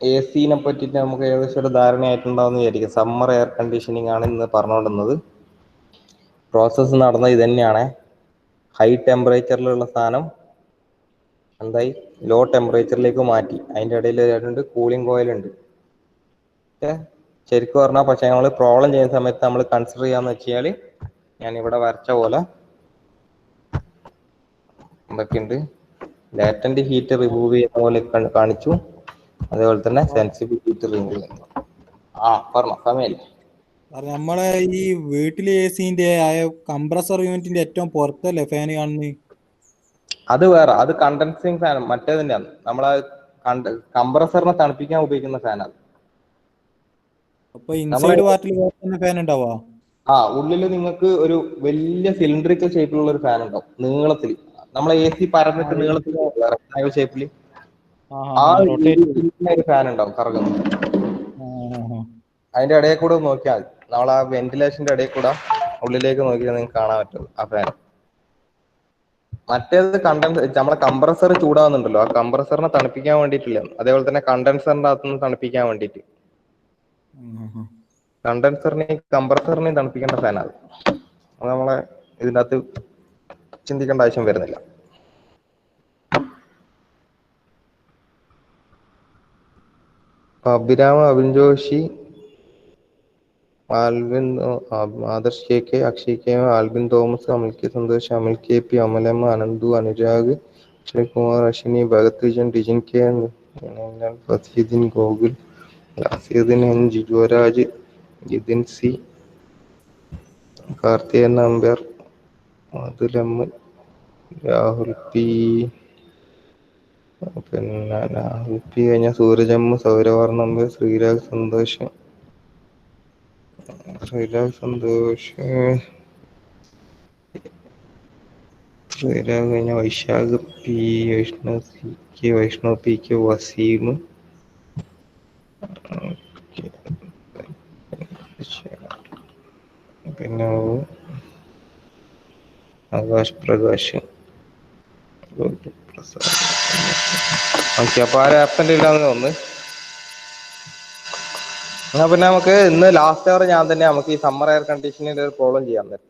AC-നെ പറ്റിയിട്ട് നമുക്ക് ഏകദേശം ഒരു ധാരണയായിട്ടുണ്ടാവുന്ന വിചാരിക്കും. സമ്മർ എയർ കണ്ടീഷനിങ് ആണ് ഇന്ന് പറഞ്ഞുകൊണ്ടുന്നത്. പ്രോസസ്സ് നടന്ന ഇത് തന്നെയാണ്. ഹൈ ടെമ്പറേച്ചറിലുള്ള സാധനം എന്തായി ലോ ടെമ്പറേച്ചറിലേക്ക് മാറ്റി. അതിൻ്റെ ഇടയിൽ രണ്ട് കൂളിംഗ് കോയിൽ ഉണ്ട്. ശരിക്കും പറഞ്ഞാൽ പക്ഷെ നമ്മൾ പ്രോബ്ലം ചെയ്യുന്ന സമയത്ത് നമ്മൾ കൺസിഡർ ചെയ്യാന്ന് വെച്ച് കഴിഞ്ഞാൽ ഞാൻ ഇവിടെ വരച്ച പോലെ എന്തൊക്കെയുണ്ട്, ലാറ്റന്റ് ഹീറ്റ് റിമൂവ് ചെയ്യുന്ന പോലെ കാണിച്ചു. അതേപോലെ തന്നെ സെൻസിബിൾ ഹീറ്റ് റിമൂവ് ചെയ്യുന്നു. പറഞ്ഞോ, സമയമില്ല. നമ്മളെ ഈ വീട്ടിലെ എ സിന്റെ കംപ്രസർ യൂണിറ്റിന്റെ ഏറ്റവും പുറത്തല്ലേ ഫാന് കാണുന്നത്? അത് വേറെ, അത് കണ്ടൻസിങ് ഫാൻ മറ്റേ തന്നെയാണ്. നമ്മളെ കംപ്രസറിനെ തണുപ്പിക്കാൻ ഉപയോഗിക്കുന്ന ഫാനാണ്. അപ്പൊ ഇൻസൈഡ് പാർട്ടിൽ വേറെ ഫാൻ ഉണ്ടാവാ? ഉള്ളിൽ നിങ്ങൾക്ക് ഒരു വലിയ സിലിണ്ടറിക്കൽ ഷേപ്പിലുള്ള ഒരു ഫാൻ ഉണ്ടാവും, നീളത്തിൽ. നമ്മളെ എ സി പരന്നിട്ട് നീളത്തിൽ ഷേപ്പിൽ ഒരു ഫാൻ ഉണ്ടാവും കറങ്ങുന്നത്. അതിന്റെ ഇടയിൽ കൂടെ നോക്കിയാൽ മതി, നമ്മളെ വെന്റിലേഷന്റെ ഇടയിൽ കൂടെ ഉള്ളിലേക്ക് നോക്കിയാൽ നിങ്ങൾക്ക് കാണാൻ പറ്റും ആ ഫാൻ. മറ്റേത് നമ്മളെ കംപ്രസർ ചൂടാവുന്നുണ്ടല്ലോ, ആ കംപ്രസറിനെ തണുപ്പിക്കാൻ വേണ്ടിയിട്ടില്ല. അതേപോലെ തന്നെ കണ്ടൻസറിന്റെ അകത്തുനിന്ന് തണുപ്പിക്കാൻ വേണ്ടിയിട്ട് കണ്ടൻസറിനെയും കംപ്രസറിനെയും തണുപ്പിക്കേണ്ട ഫാനാണ്. അത് നമ്മളെ ഇതിൻ്റെ അകത്ത് ചിന്തിക്കേണ്ട ആവശ്യം വരുന്നില്ല. Abhirama, Abin Joshi, Alvin, Adarsh K K, Akshay K, Albin Thomas, Amal K Santhosh, Amal K P, Amalamma, Ananthu, Anurag, Akshaykumar, Ashwini, Bhagath Vijan, Dijin K, Faseedin, Gokul, Aseedin N, Jijuvaraj, Jithin C, Karthikan Nambiar, Madhulamman, Rahul P, പിന്നെ രാഹുൽ പി കഴിഞ്ഞ സൂരജമ്മ, സൗരവർണ്ണ നമ്പ്യാർ, ശ്രീരാഗ് സന്തോഷ്, ശ്രീരാഗ് കഴിഞ്ഞ Vaishakh P, Vaishnav C K, Vaishnav P K, Waseem, പിന്നെ ആകാശ് പ്രകാശ്. ഓക്കെ, അപ്പൊ ആരും ആബ്സെന്റ് ഇല്ലാന്ന് തോന്നുന്നു. എന്നാ പിന്നെ നമുക്ക് ഇന്ന് ലാസ്റ്റ് അവർ ഞാൻ തന്നെ നമുക്ക് ഈ സമ്മർ എയർ കണ്ടീഷനിൽ ഒരു പ്രോബ്ലം ചെയ്യാൻ പറ്റും.